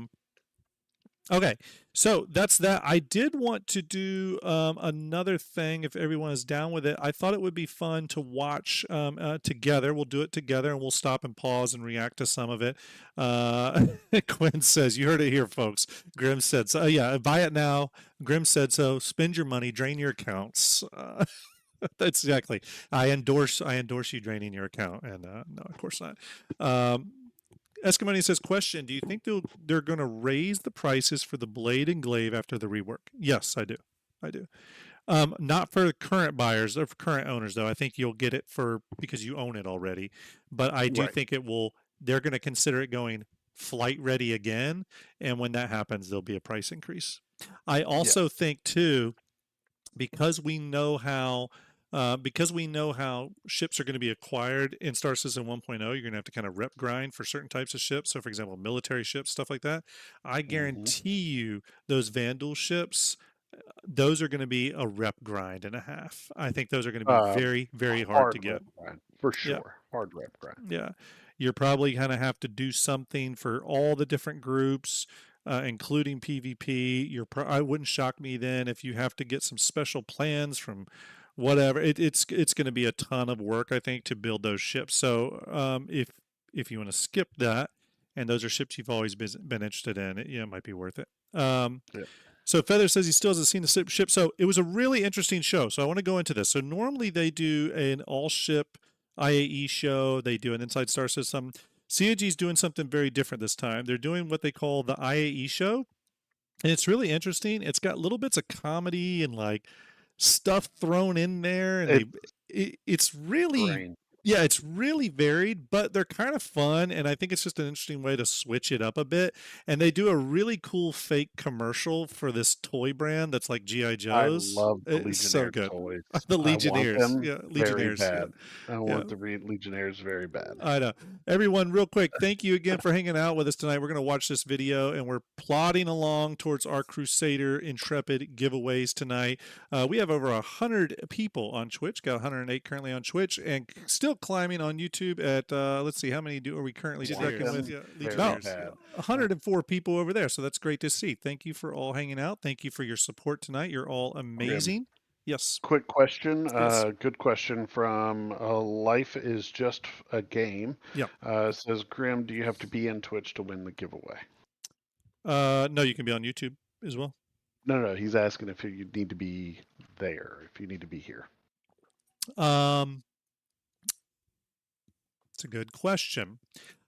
Okay, so that's that. I did want to do another thing if everyone is down with it. I thought it would be fun to watch together. We'll do it together and we'll stop and pause and react to some of it. Quinn says, you heard it here, folks. Grim said so. Yeah, buy it now. Grim said so. Spend your money, drain your accounts. That's exactly. I endorse you draining your account. And no, of course not. Eskimoni says, question, do you think they're going to raise the prices for the blade and glaive after the rework? Yes, I do. Not for current buyers or for current owners, though. I think you'll get it because you own it already. But I do think they're going to consider it going flight ready again. And when that happens, there'll be a price increase. I also think, too, because we know how ships are going to be acquired in Star Citizen 1.0, you're going to have to kind of rep grind for certain types of ships. So, for example, military ships, stuff like that. I guarantee you those Vandal ships, those are going to be a rep grind and a half. I think those are going to be very, very hard to get. For sure. Yeah. Hard rep grind. Yeah. You're probably going to have to do something for all the different groups, including PvP. I wouldn't shock me then if you have to get some special plans from whatever. It's going to be a ton of work, I think, to build those ships. So if you want to skip that, and those are ships you've always been interested in, it might be worth it. So Feather says he still hasn't seen the ship. So it was a really interesting show. So I want to go into this. So normally they do an all-ship IAE show. They do an Inside Star System. CIG is doing something very different this time. They're doing what they call the IAE show. And it's really interesting. It's got little bits of comedy and like stuff thrown in there, and it's really it's really varied, but they're kind of fun, and I think it's just an interesting way to switch it up a bit. And they do a really cool fake commercial for this toy brand that's like GI Joe's. I love the It's so Legionnaire good. toys. The Legionnaires. Legionnaires. Very bad. I want the Legionnaires very bad. I know. Everyone, real quick, thank you again for hanging out with us tonight. We're going to watch this video, and we're plodding along towards our Crusader Intrepid giveaways tonight. We have over 100 people on Twitch. Got 108 currently on Twitch, and still climbing on YouTube at let's see, how many are we currently tracking with? Legionnaires. 104 people over there, so that's great to see. Thank you for all hanging out. Thank you for your support tonight. You're all amazing. Yes. Quick question. Good question from Life is Just a Game. Yeah. Says, Grim, do you have to be in Twitch to win the giveaway? No, you can be on YouTube as well. No. He's asking if you need to be there, if you need to be here. It's a good question.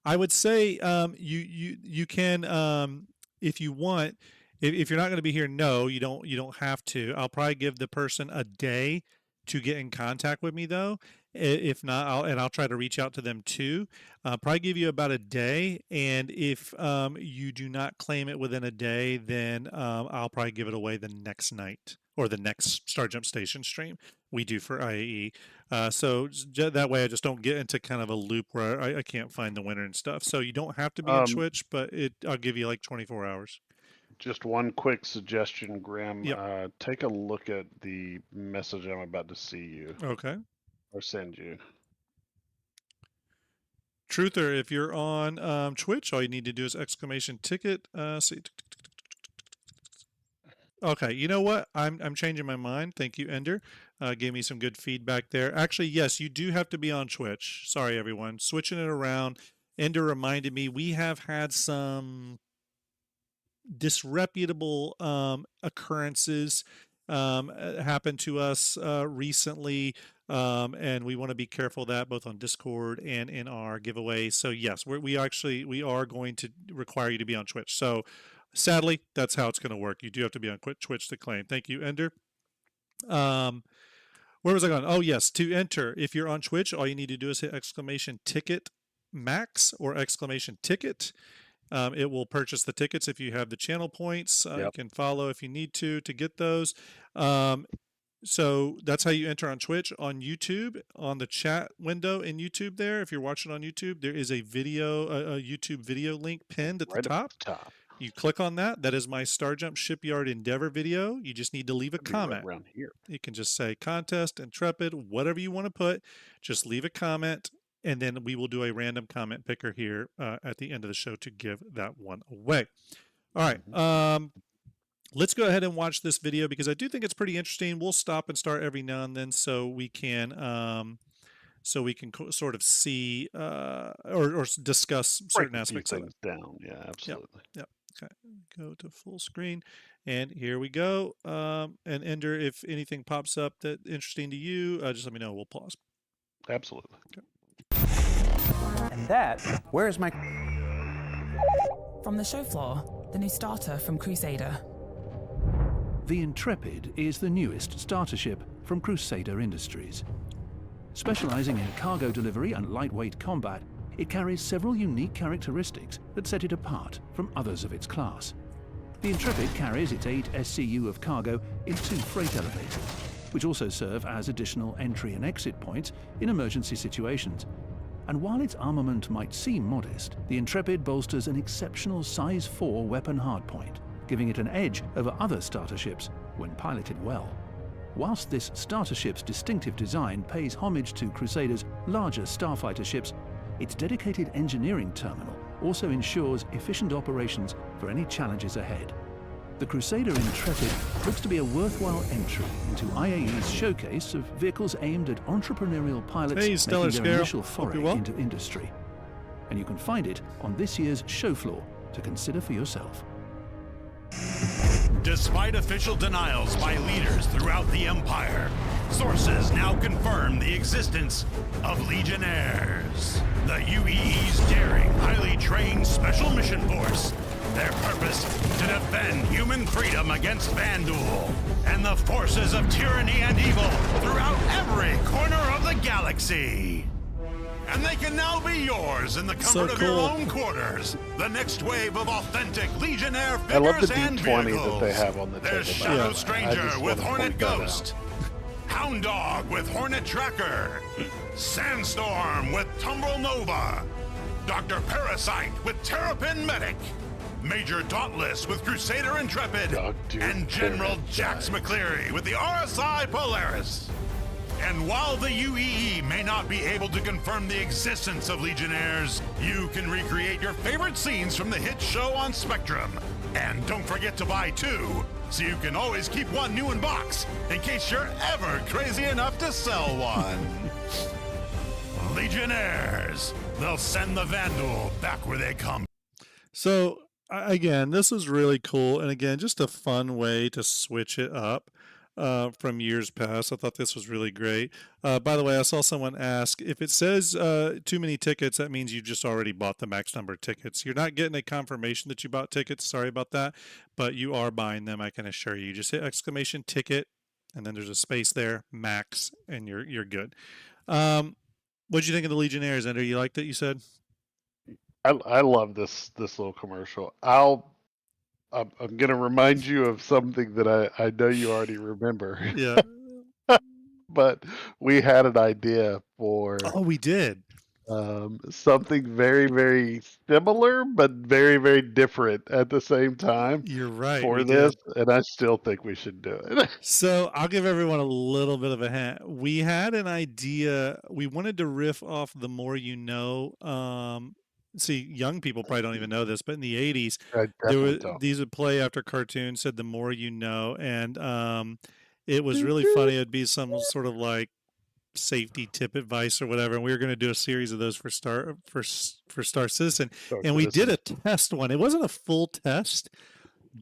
I would say you can if you want. If you're not going to be here, no, you don't have to. I'll probably give the person a day to get in contact with me, though. If not, I'll try to reach out to them too. Probably give you about a day, and if you do not claim it within a day, then I'll probably give it away the next night or the next Starjump Station stream we do for IAE. So that way I just don't get into kind of a loop where I can't find the winner and stuff. So you don't have to be on Twitch, but I'll give you like 24 hours. Just one quick suggestion, Graham. Yep. Take a look at the message I'm about to see you. Okay. Or send you. Truther, if you're on Twitch, all you need to do is exclamation ticket. See. Okay, you know what? I'm changing my mind. Thank you, Ender. Gave me some good feedback there. Actually, yes, you do have to be on Twitch. Sorry, everyone. Switching it around. Ender reminded me we have had some disreputable occurrences happened to us recently. And we want to be careful of that both on Discord and in our giveaway. So yes, we are going to require you to be on Twitch. So sadly, that's how it's going to work. You do have to be on Twitch to claim. Thank you, Ender. Where was I going? Oh yes, to enter. If you're on Twitch, all you need to do is hit exclamation ticket max or exclamation ticket. It will purchase the tickets if you have the channel points. You can follow if you need to get those. So that's how you enter on Twitch. On YouTube, on the chat window in YouTube there, if you're watching on YouTube, there is a video, a YouTube video link pinned at the top. You click on that. That is my Starjump Shipyard Endeavor video. You just need to leave a comment. Right around here. You can just say contest, Intrepid, whatever you want to put. Just leave a comment, and then we will do a random comment picker here at the end of the show to give that one away. All right. Let's go ahead and watch this video because I do think it's pretty interesting. We'll stop and start every now and then so we can sort of see or discuss certain aspects of it. Down. Yeah, absolutely. Yep. Okay. Go to full screen, and here we go. And Ender, if anything pops up that interesting to you, just let me know. We'll pause. Absolutely. Okay. And that, where's my... From the show floor, the new starter from Crusader. The Intrepid is the newest starter ship from Crusader Industries. Specializing in cargo delivery and lightweight combat, it carries several unique characteristics that set it apart from others of its class. The Intrepid carries its 8 SCU of cargo in 2 freight elevators, which also serve as additional entry and exit points in emergency situations. And while its armament might seem modest, the Intrepid bolsters an exceptional size 4 weapon hardpoint, giving it an edge over other starter ships when piloted well. Whilst this starter ship's distinctive design pays homage to Crusader's larger starfighter ships, its dedicated engineering terminal also ensures efficient operations for any challenges ahead. The Crusader Intrepid looks to be a worthwhile entry into IAE's showcase of vehicles aimed at entrepreneurial pilots making their initial foray into industry. And you can find it on this year's show floor to consider for yourself. Despite official denials by leaders throughout the Empire, sources now confirm the existence of Legionnaires, the UEE's daring, highly trained special mission force. Their purpose, to defend human freedom against Vandal and the forces of tyranny and evil throughout every corner of the galaxy. And they can now be yours in the comfort of your own quarters. The next wave of authentic Legionnaire figures and vehicles. That they have on the There's Shadow Stranger with Hornet Ghost, Hound Dog with Hornet Tracker, Sandstorm with Tumbril Nova, Dr. Parasite with Terrapin Medic, Major Dauntless with Crusader Intrepid, and General Jax McCleary with the RSI Polaris. And while the UEE may not be able to confirm the existence of Legionnaires, you can recreate your favorite scenes from the hit show on Spectrum. And don't forget to buy 2, so you can always keep one new in box, in case you're ever crazy enough to sell one. Legionnaires, they'll send the Vandal back where they come. So, again, this is really cool, and again, just a fun way to switch it up. From years past. I thought this was really great. By the way, I saw someone ask, if it says too many tickets, that means you just already bought the max number of tickets. You're not getting a confirmation that you bought tickets. Sorry about that. But you are buying them, I can assure you. Just hit exclamation ticket, and then there's a space there, max, and you're good. What did you think of the Legionnaires, Ender? You liked it, you said? I love this little commercial. I'm going to remind you of something that I know you already remember. Yeah. But we had an idea for... Oh, we did. Something very, very similar, but very, very different at the same time. You're right. For this, and I still think we should do it. So I'll give everyone a little bit of a hint. We had an idea. We wanted to riff off The More You Know. See, young people probably don't even know this, but in the 80s, these would play after cartoons, said The More You Know, and it was really funny. It'd be some sort of like safety tip advice or whatever, and we were going to do a series of those for Star Citizen, and we did a test one. It wasn't a full test,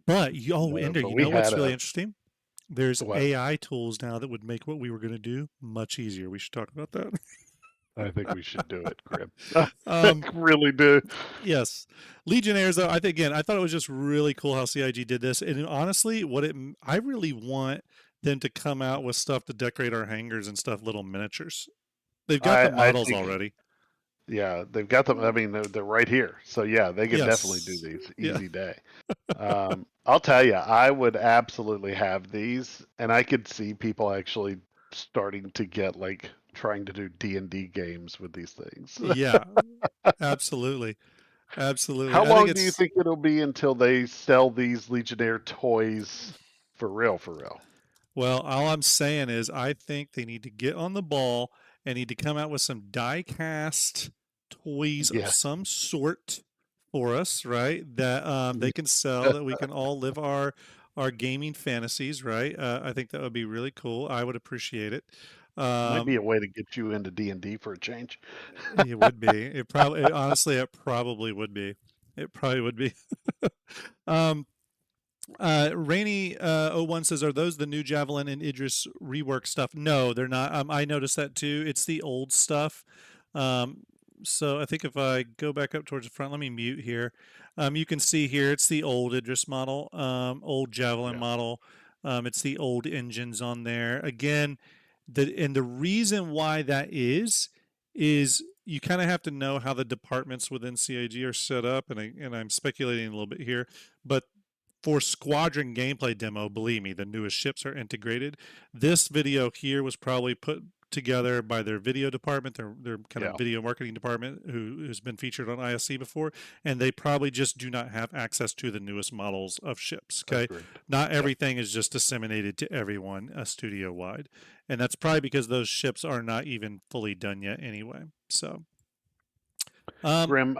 but Ender, you know what's really interesting? There's What? AI tools now that would make what we were going to do much easier. We should talk about that. I think we should do it, Grim. Um, Really do. Yes, Legionnaires. Though I thought it was just really cool how CIG did this, and honestly, I really want them to come out with stuff to decorate our hangars and stuff, little miniatures. They've got the I models think, already. yeah, they've got them. I mean, they're right here. So yeah, they could definitely do Yes. these. Yeah. Easy day. I'll tell you, I would absolutely have these, and I could see people actually starting to get like trying to do D&D games with these things. Yeah, absolutely, absolutely. How I think long do you think it'll be until they sell these Legionnaire toys for real? For real? Well, all I'm saying is I think they need to get on the ball and need to come out with some die-cast toys of Yeah. some sort for us, right? That they can sell, that we can all live our gaming fantasies, right? I think that would be really cool. I would appreciate it. Might be a way to get you into D&D for a change. It would be. Honestly, it probably would be. It probably would be. Rainy 01 says, "Are those the new Javelin and Idris rework stuff?" No, they're not. I noticed that too. It's the old stuff. So I think if I go back up towards the front, let me mute here. You can see here it's the old Idris model, old Javelin model. It's the old engines on there. Again, the reason why that is you kind of have to know how the departments within CIG are set up, and I'm speculating a little bit here, but for squadron gameplay demo, believe me, the newest ships are integrated. This video here was probably put together by their video department, their kind of video marketing department, who's been featured on ISC before, and they probably just do not have access to the newest models of ships. Okay, not everything is just disseminated to everyone studio wide, and that's probably because those ships are not even fully done yet anyway. So, Grim,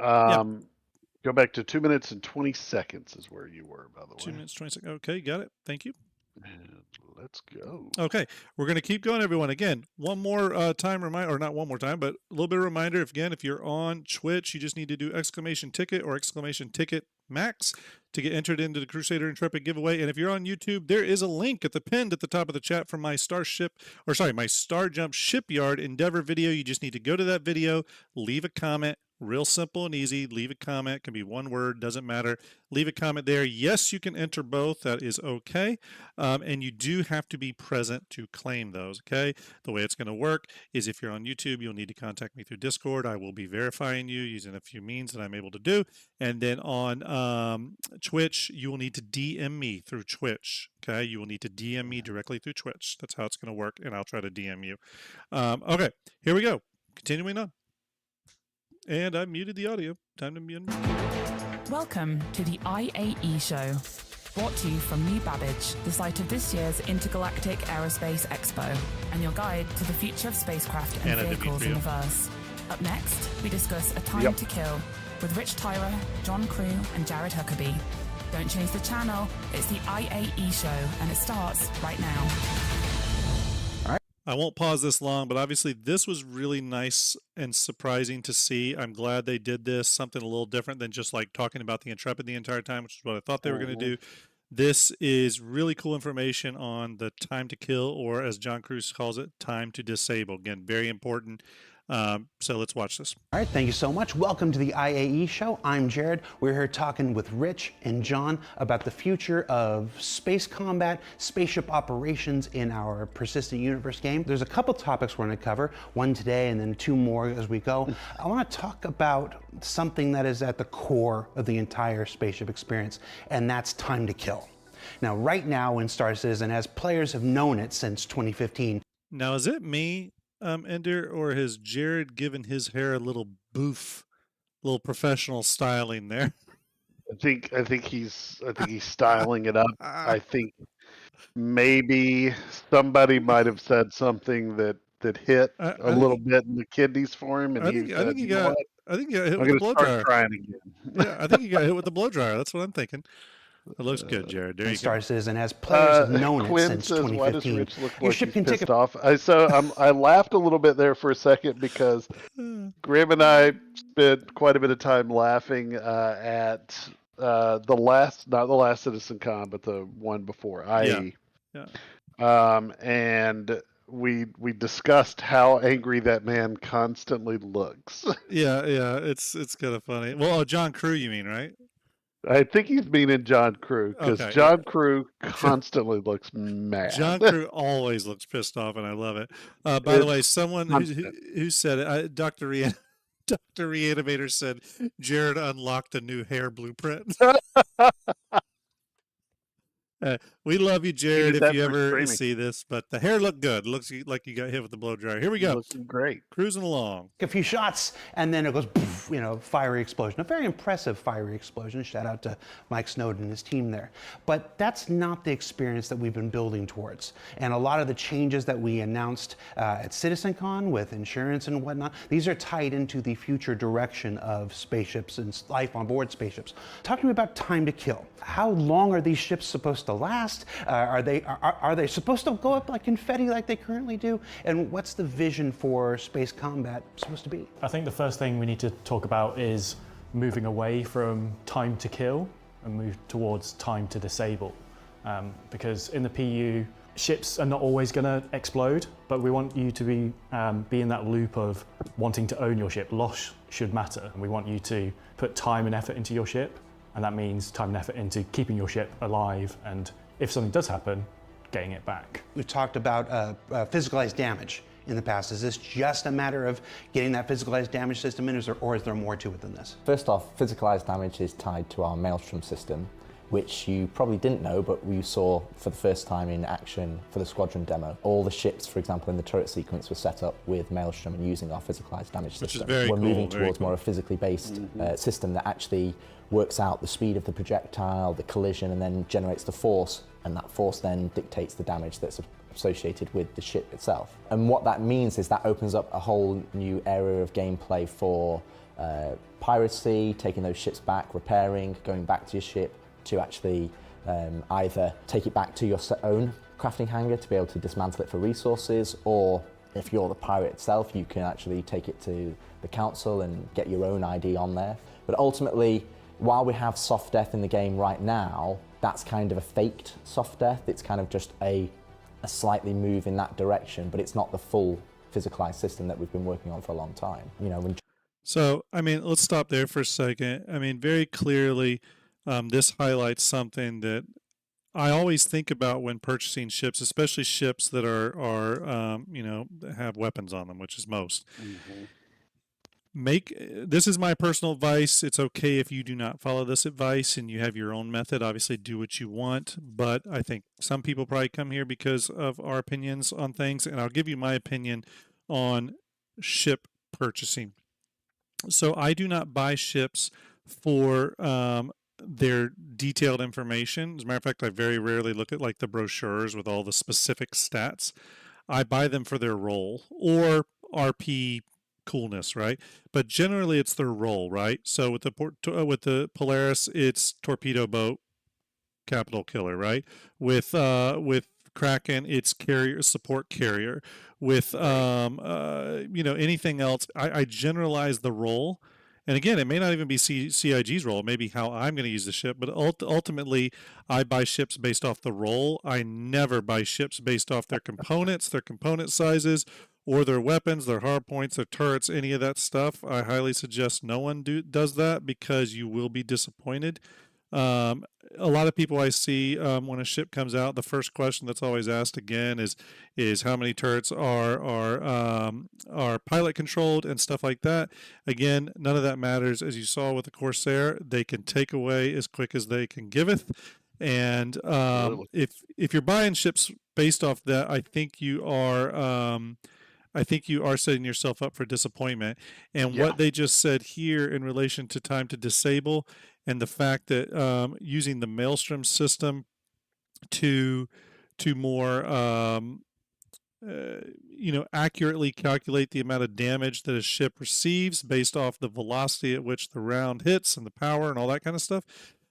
go back to 2 minutes and 20 seconds is where you were, by the way. 2 minutes 20 seconds. Okay, got it. Thank you. And let's go. Okay, we're going to keep going, everyone. Again, one more time reminder, or not one more time, but a little bit of reminder. If you're on Twitch, you just need to do !ticket or !ticket max to get entered into the Crusader Intrepid giveaway. And if you're on YouTube, there is a link pinned at the top of the chat from my Starjump Shipyard Endeavor video. You just need to go to that video, leave a comment. Real simple and easy. Leave a comment. It can be one word, doesn't matter. Leave a comment there. Yes, you can enter both. That is okay. And you do have to be present to claim those, okay? The way it's going to work is if you're on YouTube, you'll need to contact me through Discord. I will be verifying you using a few means that I'm able to do. And then on Twitch, you will need to DM me through Twitch, okay? You will need to DM me directly through Twitch. That's how it's going to work, and I'll try to DM you. Okay, here we go. Continuing on. And I muted the audio. Time to mute. Welcome to the IAE show, brought to you from New Babbage, the site of this year's Intergalactic Aerospace Expo, and your guide to the future of spacecraft and vehicles in the verse. Up next, we discuss A Time to Kill with Rich Tyra, John Crew, and Jared Huckabee. Don't change the channel, it's the IAE show, and it starts right now. I won't pause this long, but obviously this was really nice and surprising to see. I'm glad they did this, something a little different than just like talking about the Intrepid the entire time, which is what I thought they were going to do. This is really cool information on the time to kill, or as John Cruz calls it, time to disable. Again, very important. So let's watch this. All right, thank you so much. Welcome to the IAE show. I'm Jared. We're here talking with Rich and John about the future of space combat, spaceship operations in our Persistent Universe game. There's a couple topics we're going to cover, one today and then two more as we go. I want to talk about something that is at the core of the entire spaceship experience, and that's time to kill. Now, right now in Star Citizen, as players have known it since 2015. Now, is it me, Ender, or has Jared given his hair a little boof, little professional styling there? I think he's styling it up. I think maybe somebody might have said something that hit a little bit in the kidneys for him, and I think he got hit with the blow dryer. Crying again. Yeah, I think he got hit with the blow dryer. That's what I'm thinking. It looks good, Jared. There you Star go. Citizen, as players have known it since says, 2015. Why does Rich look Your like ship he's can take pissed off? I laughed a little bit there for a second because Grim and I spent quite a bit of time laughing at not the last CitizenCon, but the one before IAE. Yeah. and we discussed how angry that man constantly looks. Yeah, it's kind of funny. Well, John Crew, you mean, right? I think he's meaning John Crew because Okay, John Crew constantly looks mad. John Crew always looks pissed off, and I love it. By the way, someone who said it, Dr. Reanimator said Jared unlocked a new hair blueprint. We love you, Jared, if you ever see this, but the hair looked good. Looks like you got hit with the blow dryer. Here we go. Looking great. Cruising along. A few shots, and then it goes, poof, you know, fiery explosion. A very impressive fiery explosion. Shout out to Mike Snowden and his team there. But that's not the experience that we've been building towards. And a lot of the changes that we announced at CitizenCon with insurance and whatnot, these are tied into the future direction of spaceships and life on board spaceships. Talk to me about time to kill. How long are these ships supposed to last? Are they supposed to go up like confetti like they currently do? And what's the vision for space combat supposed to be? I think the first thing we need to talk about is moving away from time to kill and move towards time to disable. Because in the PU, ships are not always going to explode, but we want you to be in that loop of wanting to own your ship. Loss should matter. And we want you to put time and effort into your ship. And that means time and effort into keeping your ship alive, and if something does happen, getting it back. We've talked about physicalized damage in the past. Is this just a matter of getting that physicalized damage system in, or is there more to it than this? First off, physicalized damage is tied to our Maelstrom system, which you probably didn't know, but we saw for the first time in action for the Squadron demo. All the ships, for example, in the turret sequence were set up with Maelstrom and using our physicalized damage system. Which is very We're cool, moving towards more a physically based system that actually works out the speed of the projectile, the collision, and then generates the force, and that force then dictates the damage that's associated with the ship itself. And what that means is that opens up a whole new area of gameplay for piracy, taking those ships back, repairing, going back to your ship, to actually either take it back to your own crafting hangar to be able to dismantle it for resources, or if you're the pirate itself, you can actually take it to the council and get your own ID on there. But ultimately, while we have soft death in the game right now, that's kind of a faked soft death. It's kind of just a slightly move in that direction, but it's not the full physicalized system that we've been working on for a long time. You know, So, I mean, let's stop there for a second. I mean, very clearly, this highlights something that I always think about when purchasing ships, especially ships that are you know, have weapons on them, which is most. Mm-hmm. This is my personal advice. It's okay if you do not follow this advice and you have your own method. Obviously, do what you want, but I think some people probably come here because of our opinions on things, and I'll give you my opinion on ship purchasing. So I do not buy ships for their detailed information. As a matter of fact, I very rarely look at like the brochures with all the specific stats. I buy them for their role or RP coolness, right? But generally it's their role, right? So with the Polaris, it's torpedo boat, capital killer, right? With Kraken, it's carrier, support carrier. With you know, anything else, I generalize the role. And again, it may not even be CIG's role. It may be how I'm going to use the ship. But ultimately, I buy ships based off the role. I never buy ships based off their components, their component sizes, or their weapons, their hard points, their turrets, any of that stuff. I highly suggest no one does that, because you will be disappointed. A lot of people I see when a ship comes out, the first question that's always asked again is how many turrets are pilot controlled and stuff like that. Again, none of that matters. As you saw with the Corsair, they can take away as quick as they can giveth. And if you're buying ships based off that, I think you are setting yourself up for disappointment. And what they just said here in relation to time to disable, and the fact that using the Maelstrom system to more you know, accurately calculate the amount of damage that a ship receives based off the velocity at which the round hits and the power and all that kind of stuff,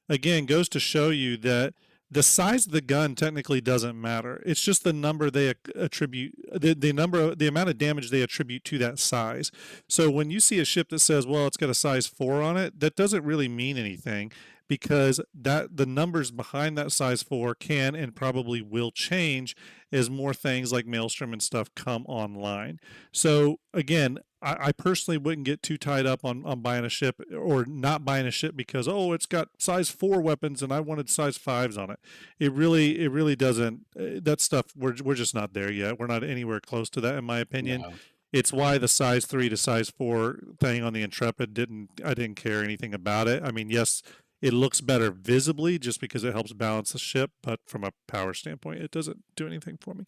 again, goes to show you that the size of the gun technically doesn't matter. It's just the number they attribute, the amount of damage they attribute to that size. So when you see a ship that says, well, it's got a size 4 on it, that doesn't really mean anything, because that the numbers behind that size 4 can and probably will change as more things like Maelstrom and stuff come online. So again, I personally wouldn't get too tied up on buying a ship or not buying a ship because, oh, it's got size 4 weapons and I wanted size 5s on it. It really doesn't. That stuff, we're just not there yet. We're not anywhere close to that, in my opinion. No. It's why the size 3 to size 4 thing on the Intrepid I didn't care anything about it. I mean, yes, it looks better visibly just because it helps balance the ship, but from a power standpoint, it doesn't do anything for me.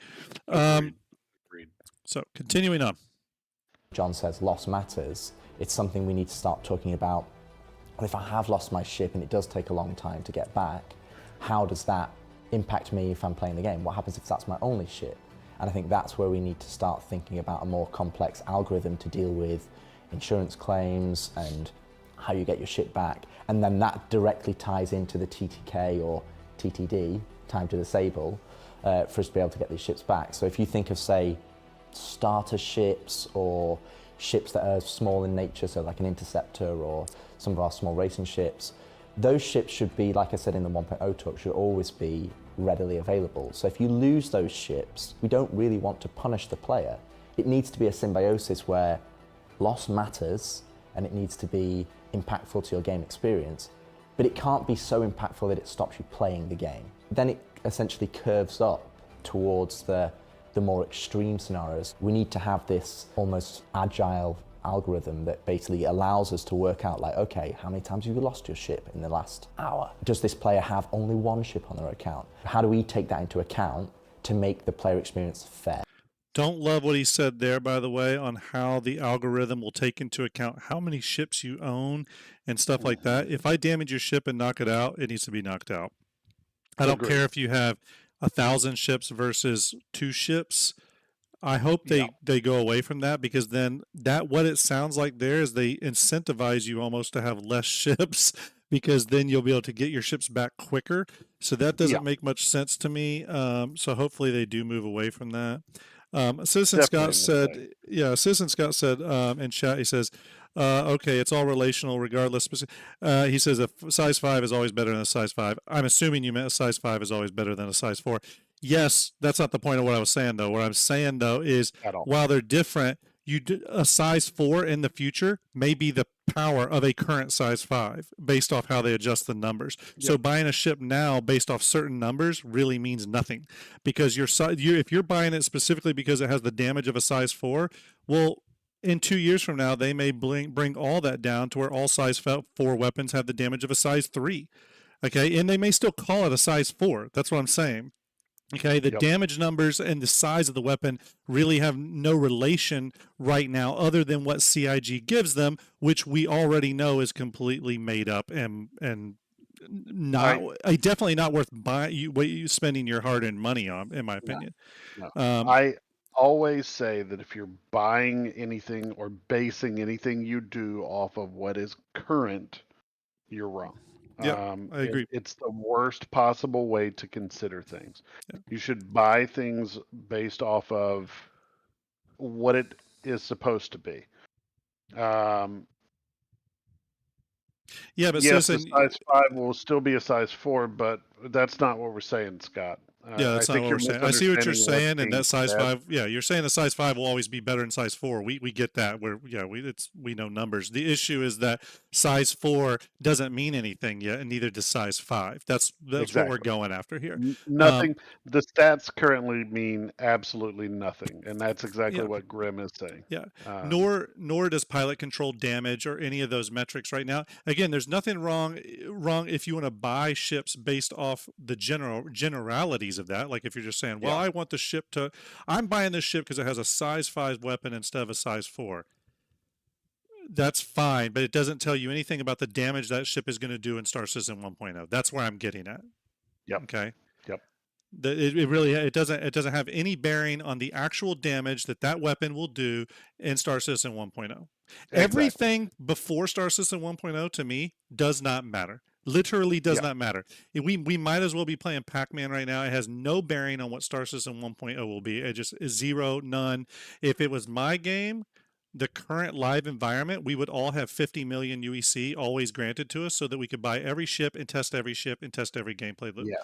Agreed. So continuing on. John says loss matters. It's something we need to start talking about. Well, if I have lost my ship and it does take a long time to get back, how does that impact me if I'm playing the game? What happens if that's my only ship? And I think that's where we need to start thinking about a more complex algorithm to deal with insurance claims and how you get your ship back. And then that directly ties into the TTK or TTD, time to disable, for us to be able to get these ships back. So if you think of, say, starter ships or ships that are small in nature, so like an interceptor or some of our small racing ships, those ships should be, like I said in the 1.0 talk, should always be readily available. So if you lose those ships, we don't really want to punish the player. It needs to be a symbiosis where loss matters and it needs to be impactful to your game experience, but it can't be so impactful that it stops you playing the game. Then it essentially curves up towards the more extreme scenarios. We need to have this almost agile algorithm that basically allows us to work out, like, okay, how many times have you lost your ship in the last hour? Does this player have only one ship on their account? How do we take that into account to make the player experience fair? Don't love what he said there, by the way, on how the algorithm will take into account how many ships you own and stuff like that. If I damage your ship and knock it out, it needs to be knocked out. I don't care if you have 1,000 ships versus 2 ships. I hope they go away from that, because then what it sounds like there is they incentivize you almost to have less ships, because then you'll be able to get your ships back quicker. So that doesn't make much sense to me. So hopefully they do move away from that. Citizen Scott said in chat, he says, okay, it's all relational regardless. He says a size 5 is always better than a size 5. I'm assuming you meant a size 5 is always better than a size 4. Yes, that's not the point of what I was saying, though. What I'm saying, though, is while they're different, a size 4 in the future may be the power of a current size 5 based off how they adjust the numbers. Yep. So buying a ship now based off certain numbers really means nothing, because if you're buying it specifically because it has the damage of a size 4, well, in 2 years from now, they may bring all that down to where all size 4 weapons have the damage of a size 3. Okay, and they may still call it a size 4. That's what I'm saying. Okay, the damage numbers and the size of the weapon really have no relation right now other than what CIG gives them, which we already know is completely made up and definitely not worth spending your hard-earned money on, in my opinion. No. I always say that if you're buying anything or basing anything you do off of what is current, you're wrong. Yeah, I agree. It's the worst possible way to consider things. Yeah. You should buy things based off of what it is supposed to be. Yeah, but yes, a size 5 will still be a size 4, but that's not what we're saying, Scott. Yeah, that's not what we're saying. I see what you're saying, and that size 5. Yeah, you're saying the size 5 will always be better than size 4. We get that. We know numbers. The issue is that size 4 doesn't mean anything yet, and neither does size 5. That's exactly what we're going after here. Nothing. The stats currently mean absolutely nothing, and that's exactly what Grim is saying. Yeah. Nor does pilot control damage or any of those metrics right now. Again, there's nothing wrong if you want to buy ships based off the generalities of that. Like if you're just saying, well, I want the ship I'm buying this ship because it has a size 5 weapon instead of a size 4. That's fine, but it doesn't tell you anything about the damage that ship is going to do in Star Citizen 1.0. That's where I'm getting at. Yep. Okay. Yep. It doesn't have any bearing on the actual damage that weapon will do in Star Citizen 1.0. Exactly. Everything before Star Citizen 1.0 to me does not matter. Literally does not matter. We might as well be playing Pac-Man right now. It has no bearing on what Star System 1.0 will be. It just is 0, none. If it was my game, the current live environment, we would all have 50 million UEC always granted to us so that we could buy every ship and test every gameplay loop. Yeah.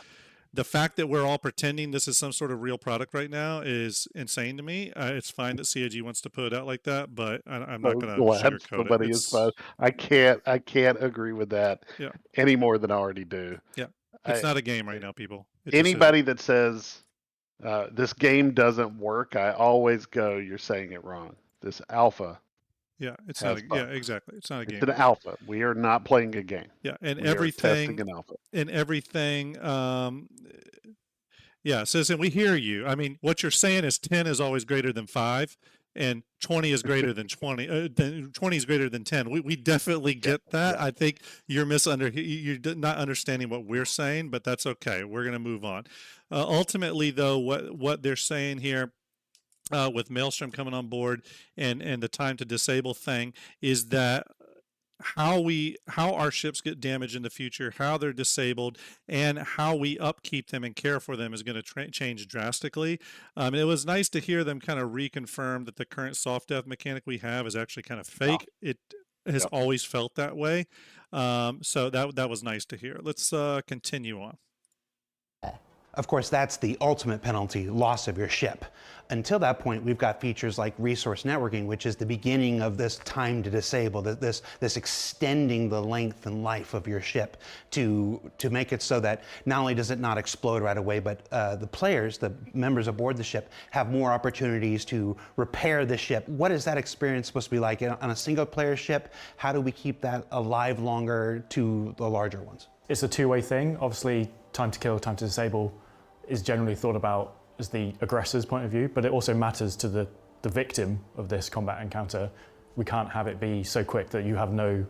The fact that we're all pretending this is some sort of real product right now is insane to me. It's fine that CIG wants to put it out like that, but I'm not going to Glad sugarcoat somebody it. is fine. I can't agree with that Yeah. any more than I already do. Yeah. It's not a game right now, people. Anybody that says this game doesn't work, I always go, you're saying it wrong. This alpha. Yeah, it's not. Yeah, exactly. It's not a game. It's an alpha. We are not playing a game. Yeah, and we everything. Are testing an alpha. And everything. Yeah, Citizen, we hear you. I mean, what you're saying is 10 is always greater than 5, and 20 is greater than 20. 20 is greater than 10. We definitely get that. Yeah. I think you're not understanding what we're saying, but that's okay. We're going to move on. Ultimately, though, what they're saying here, with Maelstrom coming on board and the time to disable thing, is that how our ships get damaged in the future, how they're disabled, and how we upkeep them and care for them is going to change drastically. It was nice to hear them kind of reconfirm that the current soft death mechanic we have is actually kind of fake. It has always felt that way. So that was nice to hear. Let's continue on. Of course, that's the ultimate penalty, loss of your ship. Until that point, we've got features like resource networking, which is the beginning of this time to disable, this extending the length and life of your ship to make it so that not only does it not explode right away, but the players, the members aboard the ship, have more opportunities to repair the ship. What is that experience supposed to be like on a single player ship? How do we keep that alive longer to the larger ones? It's a two-way thing. Obviously, time to kill, time to disable is generally thought about as the aggressor's point of view, but it also matters to the victim of this combat encounter. We can't have it be so quick that you have no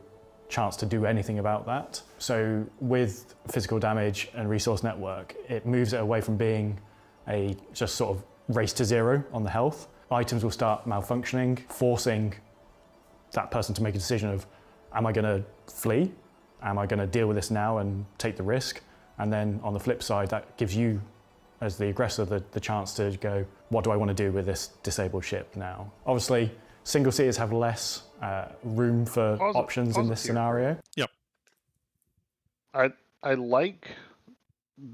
chance to do anything about that. So with physical damage and resource network, it moves it away from being a just sort of race to zero on the health. Items will start malfunctioning, forcing that person to make a decision of, am I going to flee? Am I going to deal with this now and take the risk? And then on the flip side, that gives you, as the aggressor, the chance to go, what do I want to do with this disabled ship now? Obviously, single seaters have less room for options in this scenario. Yep. I like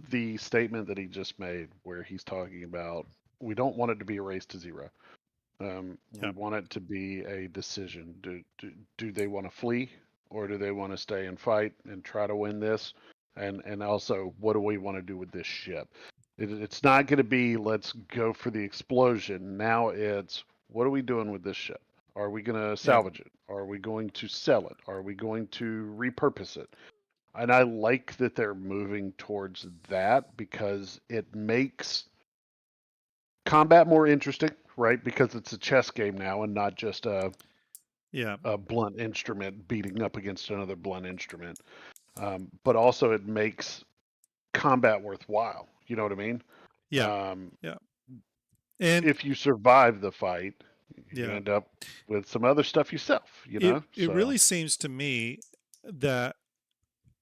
the statement that he just made where he's talking about, we don't want it to be a race to zero. We want it to be a decision. Do they want to flee, or do they want to stay and fight and try to win this? And also, what do we want to do with this ship? It's not going to be, let's go for the explosion. Now it's, what are we doing with this ship? Are we going to salvage it? Are we going to sell it? Are we going to repurpose it? And I like that they're moving towards that because it makes combat more interesting, right? Because it's a chess game now and not just a blunt instrument beating up against another blunt instrument. But also it makes combat worthwhile. You know what I mean? Yeah. And if you survive the fight, you end up with some other stuff yourself. You know, it really seems to me that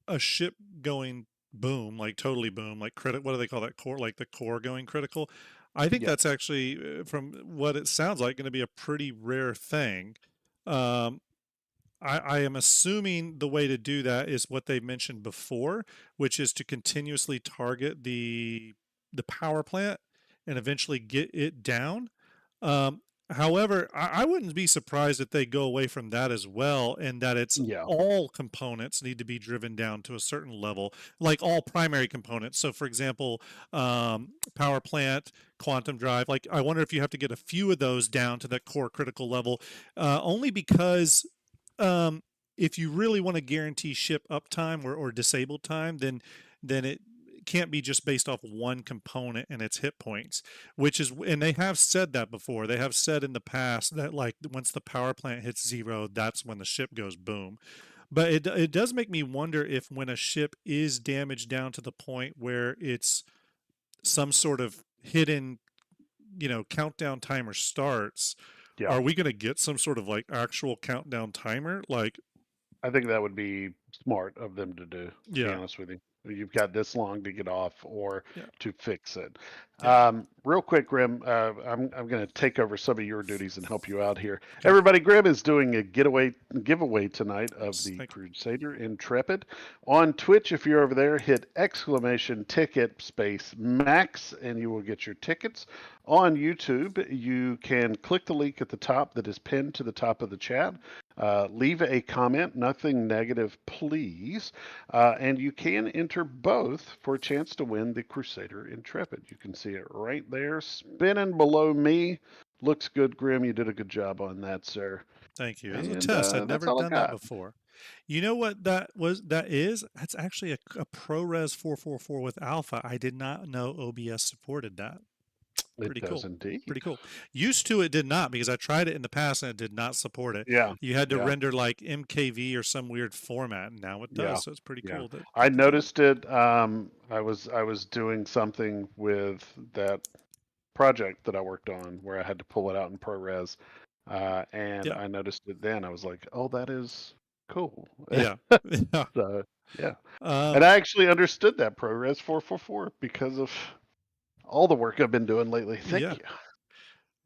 a ship going boom, like totally boom, like what do they call that core? Like the core going critical. I think that's actually, from what it sounds like, going to be a pretty rare thing. I am assuming the way to do that is what they mentioned before, which is to continuously target the power plant and eventually get it down. However, I wouldn't be surprised if they go away from that as well, and that it's all components need to be driven down to a certain level, like all primary components. So, for example, power plant, quantum drive, like I wonder if you have to get a few of those down to that core critical level, only because if you really want to guarantee ship uptime or disabled time, then it can't be just based off one component and its hit points, and they have said that before. They have said in the past that, like, once the power plant hits zero, that's when the ship goes boom. But it does make me wonder if when a ship is damaged down to the point where it's some sort of hidden, countdown timer starts, are we going to get some sort of like actual countdown timer? Like, I think that would be smart of them to do, to be honest with you. You've got this long to get off or to fix it. Yeah. Real quick, Grim, I'm going to take over some of your duties and help you out here. Okay. Everybody, Grim is doing a giveaway tonight of the Crusader Intrepid. On Twitch, if you're over there, hit !ticket and you will get your tickets. On YouTube, you can click the link at the top that is pinned to the top of the chat. Leave a comment, nothing negative, please. And you can enter both for a chance to win the Crusader Intrepid. You can see it right there, spinning below me. Looks good, Grim. You did a good job on that, sir. Thank you. It was a test. I'd never done that before. You know what that is? That's actually a ProRes 444 with alpha. I did not know OBS supported that. Pretty cool. Indeed. Pretty cool. Used to it did not, because I tried it in the past and it did not support it. Yeah. You had to render like MKV or some weird format, and now it does. So it's pretty cool. I noticed it. I was doing something with that project that I worked on where I had to pull it out in ProRes, and I noticed it then. I was like, oh, that is cool. Yeah. So, yeah. And I actually understood that ProRes 444 because of all the work I've been doing lately. Thank you.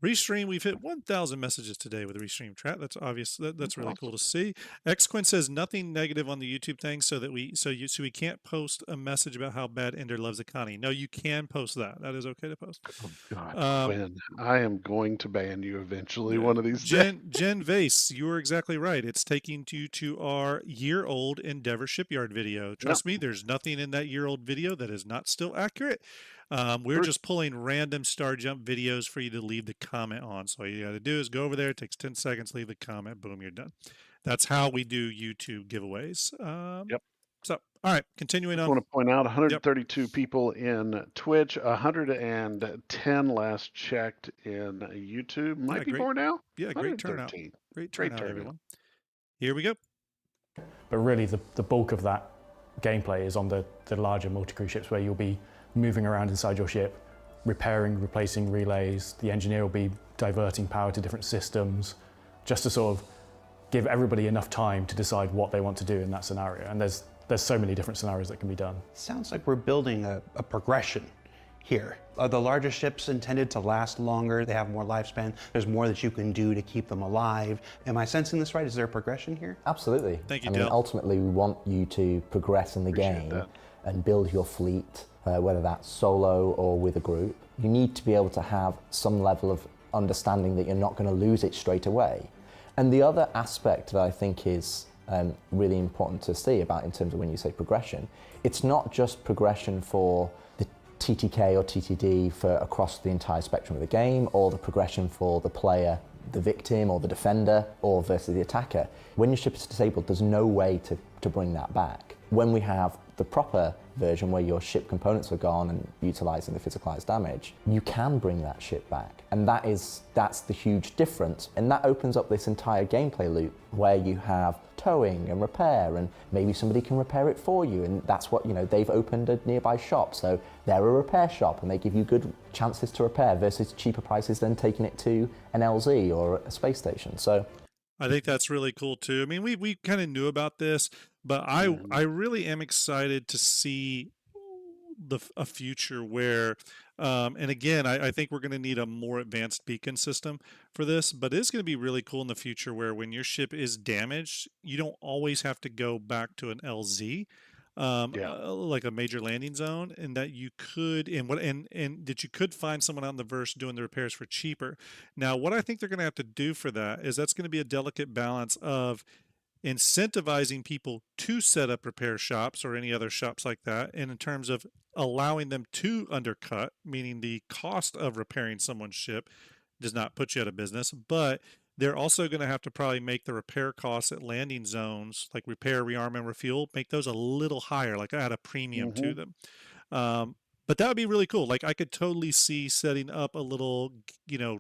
Restream, we've hit 1,000 messages today with Restream chat. That's obvious. That's really cool to see. XQuint says nothing negative on the YouTube thing, so we can't post a message about how bad Ender loves Akani. No, you can post that. That is okay to post. Oh God, Quinn, I am going to ban you eventually one of these days. Jen Vase, you were exactly right. It's taking you to our year-old Endeavor Shipyard video. Trust me, there's nothing in that year-old video that is not still accurate. We're just pulling random Starjump videos for you to leave the comment on. So all you got to do is go over there. It takes 10 seconds, leave the comment, boom, you're done. That's how we do YouTube giveaways. So, all right, continuing on. I want to point out 132 people in Twitch, 110 last checked in YouTube. Might be more now. Yeah, great turnout. Great turnout, everyone. Here we go. But really, the bulk of that gameplay is on the larger multi-crew ships, where you'll be moving around inside your ship, repairing, replacing relays. The engineer will be diverting power to different systems, just to sort of give everybody enough time to decide what they want to do in that scenario. And there's so many different scenarios that can be done. Sounds like we're building a progression here. Are the larger ships intended to last longer? They have more lifespan. There's more that you can do to keep them alive. Am I sensing this right? Is there a progression here? Absolutely. Thank you, I mean, ultimately, we want you to progress in the game and build your fleet, whether that's solo or with a group. You need to be able to have some level of understanding that you're not going to lose it straight away. And the other aspect that I think is really important to see about in terms of when you say progression, it's not just progression for the TTK or TTD for across the entire spectrum of the game, or the progression for the player, the victim or the defender, or versus the attacker. When your ship is disabled, there's no way to bring that back. When we have the proper version where your ship components are gone and utilizing the physicalized damage, you can bring that ship back. And that's the huge difference. And that opens up this entire gameplay loop where you have towing and repair, and maybe somebody can repair it for you. And that's what, they've opened a nearby shop. So they're a repair shop and they give you good chances to repair versus cheaper prices than taking it to an LZ or a space station. So I think that's really cool too. I mean, we kind of knew about this, but I really am excited to see a future where, and again, I think we're going to need a more advanced beacon system for this, but it's going to be really cool in the future where when your ship is damaged, you don't always have to go back to an LZ. Like a major landing zone, and that you could and that you could find someone out in the verse doing the repairs for cheaper. Now, what I think they're going to have to do for that is that's going to be a delicate balance of incentivizing people to set up repair shops or any other shops like that, and in terms of allowing them to undercut, meaning the cost of repairing someone's ship does not put you out of business, but they're also going to have to probably make the repair costs at landing zones, like repair, rearm, and refuel, make those a little higher, like add a premium to them. But that would be really cool. Like I could totally see setting up a little,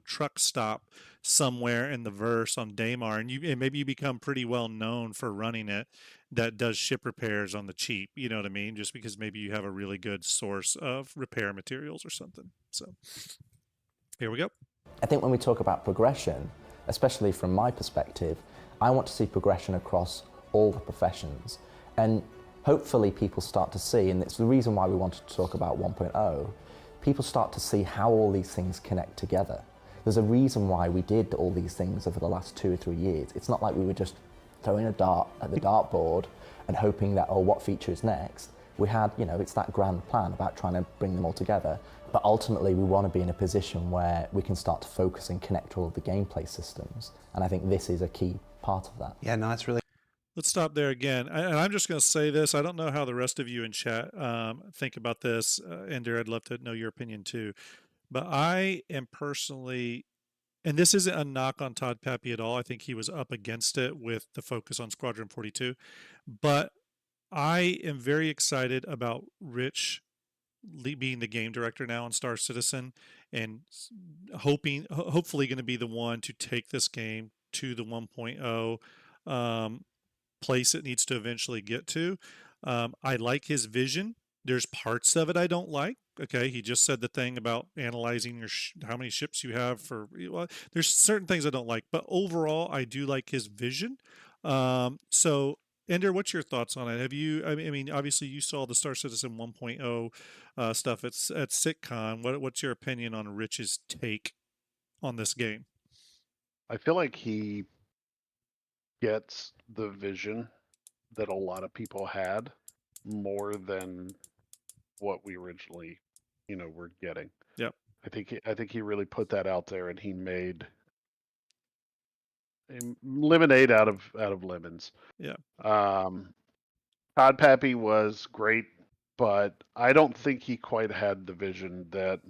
truck stop somewhere in the verse on Daymar, and maybe you become pretty well known for running it that does ship repairs on the cheap. You know what I mean? Just because maybe you have a really good source of repair materials or something. So here we go. I think when we talk about progression, especially from my perspective, I want to see progression across all the professions. And hopefully people start to see, and it's the reason why we wanted to talk about 1.0, people start to see how all these things connect together. There's a reason why we did all these things over the last 2 or 3 years. It's not like we were just throwing a dart at the dartboard and hoping that, oh, what feature is next? We had, it's that grand plan about trying to bring them all together. But ultimately, we want to be in a position where we can start to focus and connect all of the gameplay systems. And I think this is a key part of that. Yeah, no, that's really... Let's stop there again. And I'm just going to say this. I don't know how the rest of you in chat think about this. Ender, I'd love to know your opinion too. But I am personally, and this isn't a knock on Todd Pappy at all. I think he was up against it with the focus on Squadron 42. But I am very excited about Rich being the game director now on Star Citizen, and hopefully going to be the one to take this game to the 1.0 place it needs to eventually get to. I like his vision. There's parts of it I don't like. Okay, he just said the thing about analyzing your how many ships you have for. Well, there's certain things I don't like, but overall I do like his vision. So Ender, what's your thoughts on it? Have you? I mean, obviously you saw the Star Citizen 1.0 stuff at SitCon. What's your opinion on Rich's take on this game? I feel like he gets the vision that a lot of people had more than what we originally, were getting. Yep. I think he really put that out there, and he made lemonade out of lemons. Yeah. Todd Pappy was great, but I don't think he quite had the vision that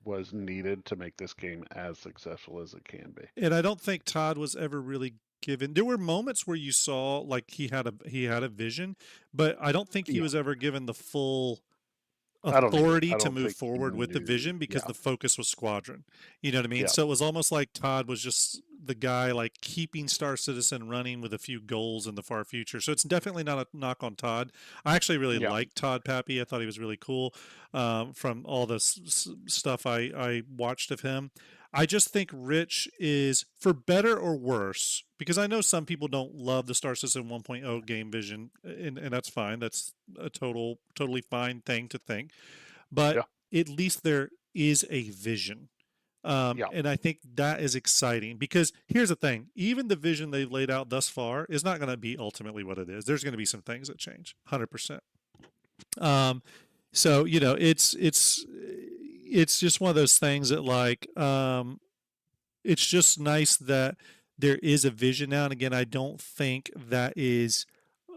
was needed to make this game as successful as it can be. And I don't think Todd was ever really given. There were moments where you saw like he had a vision, but I don't think he was ever given the full authority to move forward with the vision because the focus was Squadron. You know what I mean? Yeah. So it was almost like Todd was just the guy like keeping Star Citizen running with a few goals in the far future. So it's definitely not a knock on Todd. I actually really liked Todd Pappy. I thought he was really cool from all the stuff I watched of him. I just think Rich is, for better or worse, because I know some people don't love the Star Citizen 1.0 game vision, and that's fine. That's a totally fine thing to think. But at least there is a vision. And I think that is exciting because here's the thing. Even the vision they've laid out thus far is not going to be ultimately what it is. There's going to be some things that change, 100%. So, it's just one of those things that like it's just nice that there is a vision now. And again, I don't think that is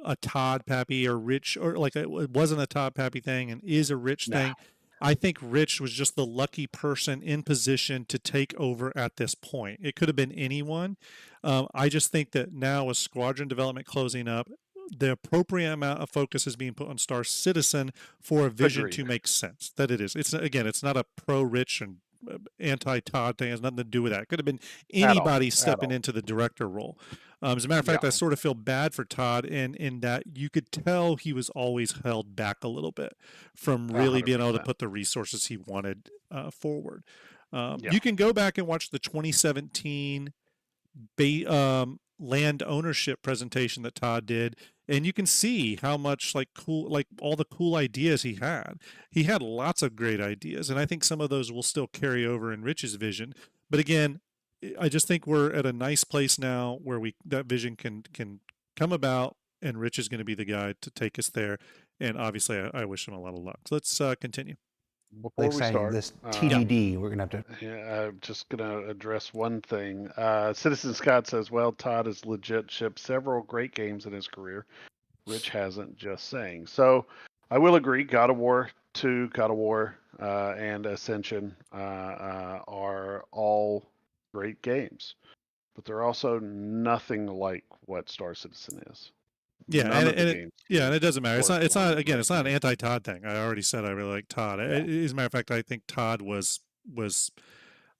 a Todd Pappy or Rich, or like it wasn't a Todd Pappy thing and is a Rich thing. I think Rich was just the lucky person in position to take over at this point. It could have been anyone. I just think that now with Squadron development closing up, the appropriate amount of focus is being put on Star Citizen for a vision to make sense. That it is. It's not a pro-Rich and anti-Todd thing. It has nothing to do with that. It could have been anybody stepping into the director role. As a matter of fact, I sort of feel bad for Todd in that you could tell he was always held back a little bit from really 100%. Being able to put the resources he wanted forward. You can go back and watch the 2017 land ownership presentation that Todd did, and you can see how much all the cool ideas he had. He had lots of great ideas, and I think some of those will still carry over in Rich's vision. But again, I just think we're at a nice place now where that vision can come about, and Rich is going to be the guy to take us there. And obviously, I wish him a lot of luck. So let's continue. Before we start, this TDD, we're going to have to... Yeah, I'm just going to address one thing. Citizen Scott says, well, Todd has legit shipped several great games in his career. Rich hasn't, just saying. So I will agree, God of War 2, God of War, and Ascension are all great games. But they're also nothing like what Star Citizen is. Yeah, and it doesn't matter. It's not an anti-Todd thing. I already said I really like Todd. As a matter of fact, I think Todd was great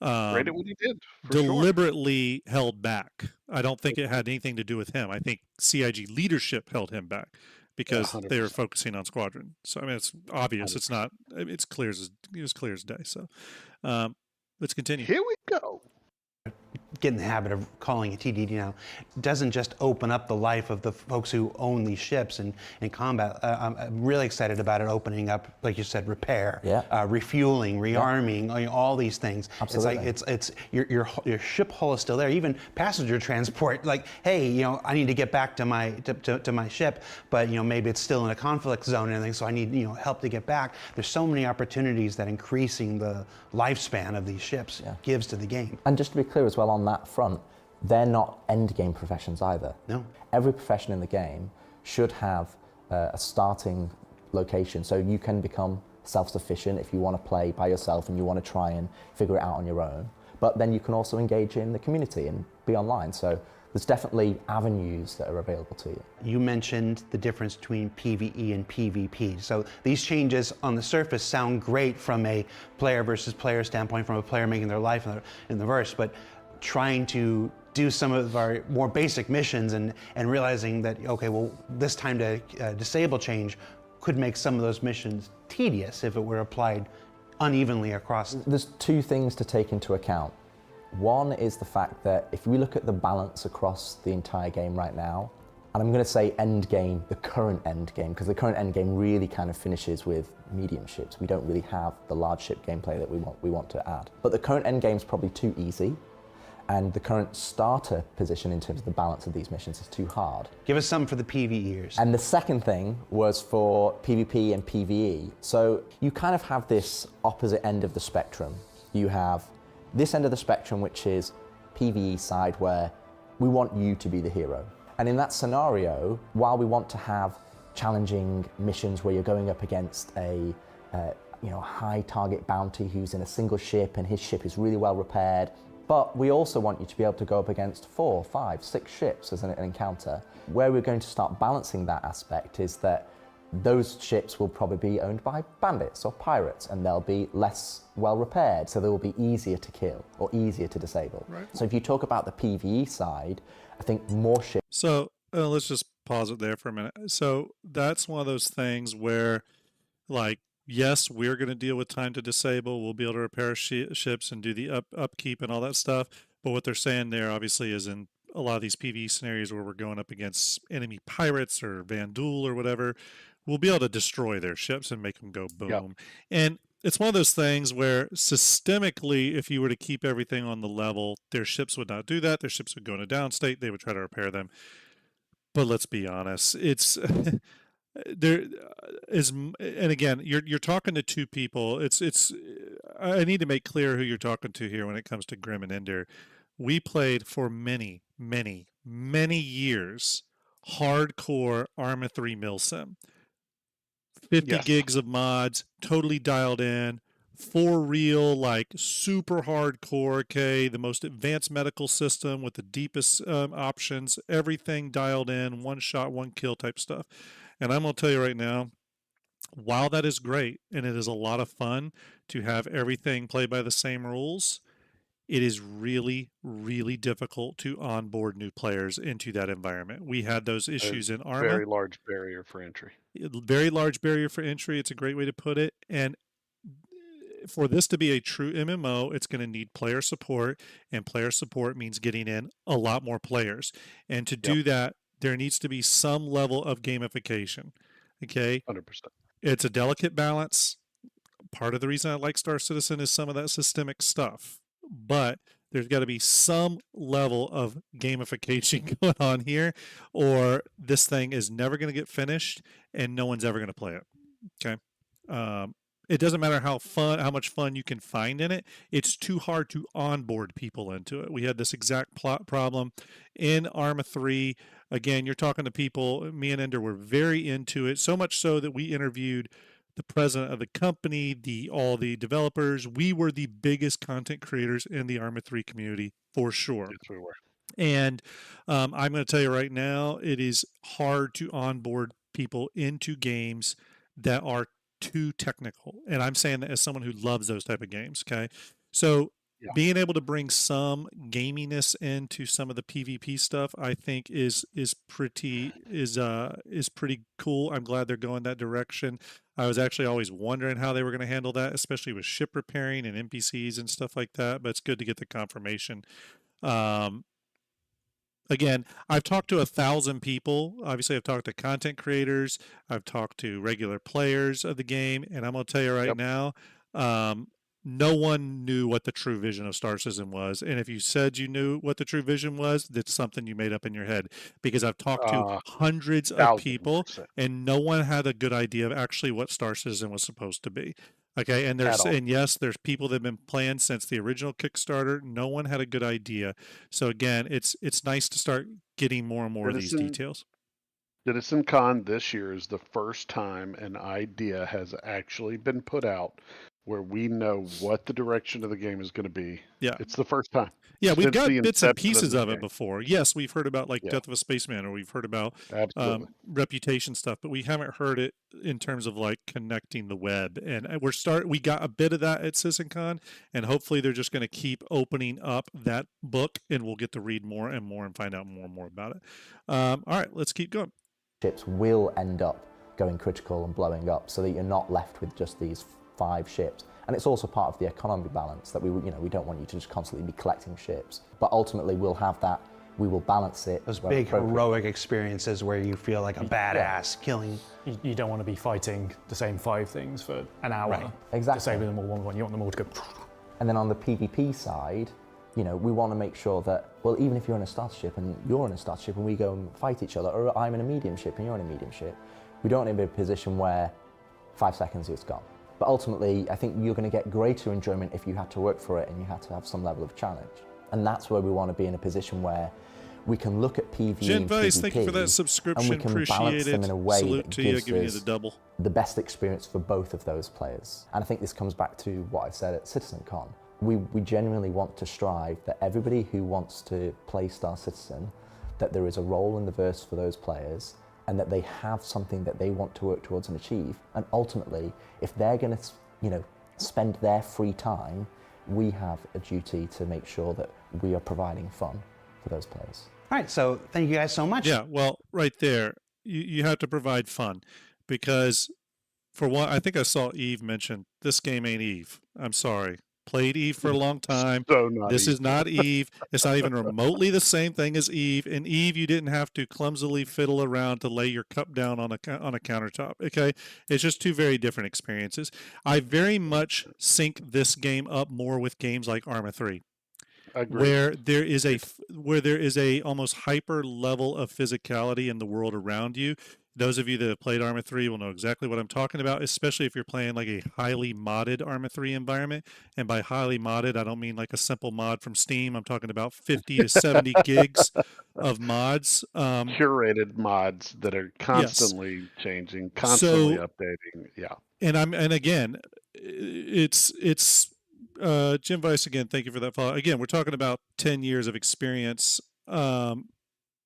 at what he did. Deliberately held back. I don't think it had anything to do with him. I think CIG leadership held him back because they were focusing on Squadron. So I mean, it's obvious. 100%. It's not. It's clear as day. So let's continue. Here we go. get in the habit of calling it TDD now, doesn't just open up the life of the folks who own these ships in combat. I'm really excited about it opening up, like you said, repair, refueling, rearming, all these things. Absolutely. It's like your ship hull is still there, even passenger transport. Like, hey, I need to get back to my to my ship, but maybe it's still in a conflict zone and everything, so I need help to get back. There's so many opportunities that increasing the lifespan of these ships gives to the game. And just to be clear as well on that front, they're not end game professions either. No. Every profession in the game should have a starting location, so you can become self-sufficient if you want to play by yourself and you want to try and figure it out on your own. But then you can also engage in the community and be online. So there's definitely avenues that are available to you. You mentioned the difference between PvE and PvP. So these changes on the surface sound great from a player versus player standpoint, from a player making their life in the verse, but trying to do some of our more basic missions and realizing that, okay, well, this time to disable change could make some of those missions tedious if it were applied unevenly across. There's two things to take into account. One is the fact that if we look at the balance across the entire game right now, and I'm going to say end game, the current end game, because the current end game really kind of finishes with medium ships. We don't really have the large ship gameplay that we want to add. But the current end game is probably too easy, and the current starter position in terms of the balance of these missions is too hard. Give us some for the PvEers. And the second thing was for PvP and PvE. So you kind of have this opposite end of the spectrum. You have this end of the spectrum, which is PvE side, where we want you to be the hero. And in that scenario, while we want to have challenging missions where you're going up against a high target bounty who's in a single ship and his ship is really well repaired, but we also want you to be able to go up against 4, 5, 6 ships as an encounter. Where we're going to start balancing that aspect is that those ships will probably be owned by bandits or pirates, and they'll be less well repaired, so they will be easier to kill or easier to disable. Right. So if you talk about the PvE side, I think more ships. So let's just pause it there for a minute. So that's one of those things where, like, yes, we're going to deal with time to disable. We'll be able to repair ships and do the upkeep and all that stuff. But what they're saying there, obviously, is in a lot of these PvE scenarios where we're going up against enemy pirates or Vandul or whatever, we'll be able to destroy their ships and make them go boom. Yep. And it's one of those things where systemically, if you were to keep everything on the level, their ships would not do that. Their ships would go in a down state. They would try to repair them. But let's be honest, it's there is, and again, you're talking to two people. I need to make clear who you're talking to here when it comes to Grim and Ender. We played for many, many, many years hardcore Arma 3 milsim. 50 gigs of mods, totally dialed in, for real, like super hardcore, okay, the most advanced medical system with the deepest options, everything dialed in, one shot, one kill type stuff. And I'm going to tell you right now, while that is great, and it is a lot of fun to have everything play by the same rules, it is really, really difficult to onboard new players into that environment. We had those issues in Arma. Very large barrier for entry. Very large barrier for entry. It's a great way to put it. And for this to be a true MMO, it's going to need player support, and player support means getting in a lot more players. And to do that, there needs to be some level of gamification. Okay? 100%. It's a delicate balance. Part of the reason I like Star Citizen is some of that systemic stuff. But there's got to be some level of gamification going on here, or this thing is never going to get finished and no one's ever going to play it. Okay. It doesn't matter how much fun you can find in it. It's too hard to onboard people into it. We had this exact plot problem in Arma 3. Again, you're talking to people. Me and Ender were very into it, so much so that we interviewed the president of the company, all the developers. We were the biggest content creators in the Arma 3 community for sure. Yes, we were. And I'm going to tell you right now, it is hard to onboard people into games that are too technical. And I'm saying that as someone who loves those type of games. Okay. So being able to bring some gaminess into some of the PvP stuff, I think is pretty cool. I'm glad they're going that direction. I was actually always wondering how they were going to handle that, especially with ship repairing and NPCs and stuff like that. But it's good to get the confirmation. Again, I've talked to 1,000 people. Obviously, I've talked to content creators. I've talked to regular players of the game, and I'm going to tell you right now, no one knew what the true vision of Star Citizen was. And if you said you knew what the true vision was, that's something you made up in your head. Because I've talked to hundreds of people, 1000%. and no one had a good idea of actually what Star Citizen was supposed to be. Okay, and yes, there's people that have been playing since the original Kickstarter. No one had a good idea. So again, it's nice to start getting more and more of these details. CitizenCon this year is the first time an idea has actually been put out where we know what the direction of the game is going to be. Yeah. It's the first time. Yeah, we've got bits and pieces of it before. Yes, we've heard about Death of a Spaceman, or we've heard about Reputation stuff, but we haven't heard it in terms of connecting the web. And we got a bit of that at CitizenCon, and hopefully they're just going to keep opening up that book, and we'll get to read more and more and find out more and more about it. All right, let's keep going. Ships will end up going critical and blowing up, so that you're not left with just these 5 ships. And it's also part of the economy balance that we don't want you to just constantly be collecting ships, but ultimately we'll have that. We will balance it. Those big heroic experiences where you feel like a badass killing. You don't want to be fighting the same 5 things for an hour. Right. Exactly. Disabling them all one by one. You want them all to go. And then on the PvP side, we want to make sure that, well, even if you're in a starter ship and you're in a starter ship and we go and fight each other, or I'm in a medium ship and you're in a medium ship, we don't want to be in a position where 5 seconds it's gone. But ultimately, I think you're going to get greater enjoyment if you had to work for it and you had to have some level of challenge. And that's where we want to be in a position where we can look at PvE and PvP, thank you for that subscription. And we can balance them in a way Salute that to you, gives giving you us the double. the best experience for both of those players. And I think this comes back to what I said at CitizenCon. We genuinely want to strive that everybody who wants to play Star Citizen, that there is a role in the verse for those players, and that they have something that they want to work towards and achieve. And ultimately, if they're going to spend their free time, we have a duty to make sure that we are providing fun for those players. All right, so thank you guys so much. Yeah, well, right there, you have to provide fun, because for one, I think I saw Eve mention, this game ain't Eve. I'm sorry. Played Eve for a long time. This is not Eve. It's not even remotely the same thing as Eve. In Eve, you didn't have to clumsily fiddle around to lay your cup down on a countertop. Okay, it's just 2 very different experiences. I very much sync this game up more with games like Arma 3. Where there is a almost hyper level of physicality in the world around you. Those of you that have played Arma 3 will know exactly what I'm talking about, especially if you're playing like a highly modded Arma 3 environment. And by highly modded, I don't mean like a simple mod from Steam. I'm talking about 50 to 70 gigs of mods. Curated mods that are constantly changing, constantly updating. Yeah. And again, it's Jim Weiss, again, thank you for that follow. Again, we're talking about 10 years of experience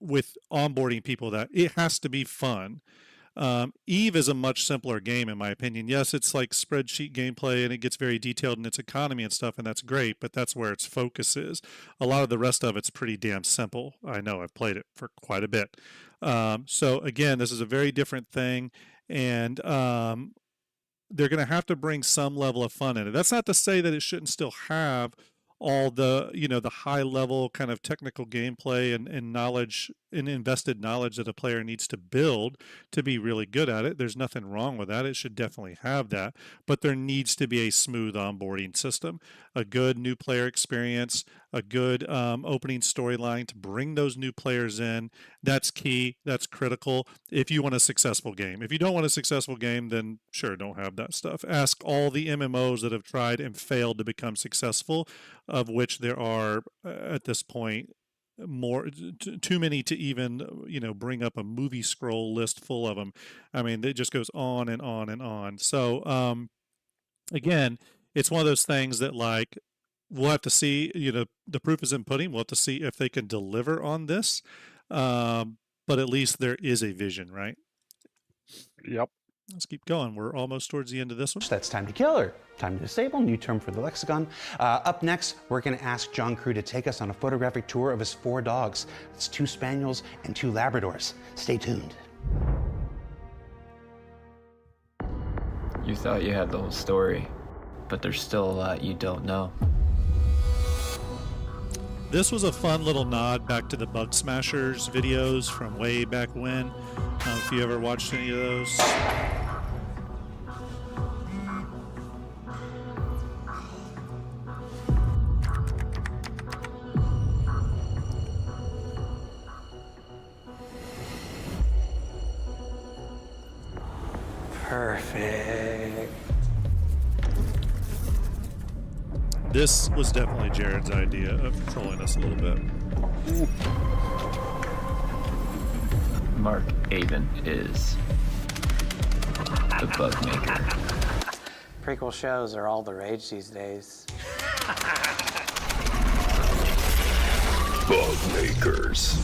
with onboarding people. That it has to be fun. Eve is a much simpler game, in my opinion. Yes, it's like spreadsheet gameplay, and it gets very detailed in its economy and stuff, and that's great, but that's where its focus is. A lot of the rest of it's pretty damn simple. I know, I've played it for quite a bit. So again, this is a very different thing, and they're going to have to bring some level of fun in it. That's not to say that it shouldn't still have all the, the high level kind of technical gameplay and knowledge and invested knowledge that a player needs to build to be really good at it. There's nothing wrong with that. It should definitely have that, but there needs to be a smooth onboarding system, a good new player experience, a good opening storyline to bring those new players in. That's key. That's critical if you want a successful game. If you don't want a successful game, then sure, don't have that stuff. Ask all the MMOs that have tried and failed to become successful, of which there are at this point too many to even bring up a movie scroll list full of them. I mean, it just goes on and on and on. So again, it's one of those things that we'll have to see. The proof is in pudding. We'll have to see if they can deliver on this, but at least there is a vision, right? Yep. Let's keep going. We're almost towards the end of this one. That's time to kill or time to disable, new term for the lexicon. Up next, we're going to ask John Crew to take us on a photographic tour of his 4 dogs. It's 2 Spaniels and 2 Labradors. Stay tuned. You thought you had the whole story, but there's still a lot you don't know. This was a fun little nod back to the Bug Smashers videos from way back when. If you ever watched any of those. Perfect. This was definitely Jared's idea of trolling us a little bit. Mark Avon is the bug maker. Prequel shows are all the rage these days. Bug makers.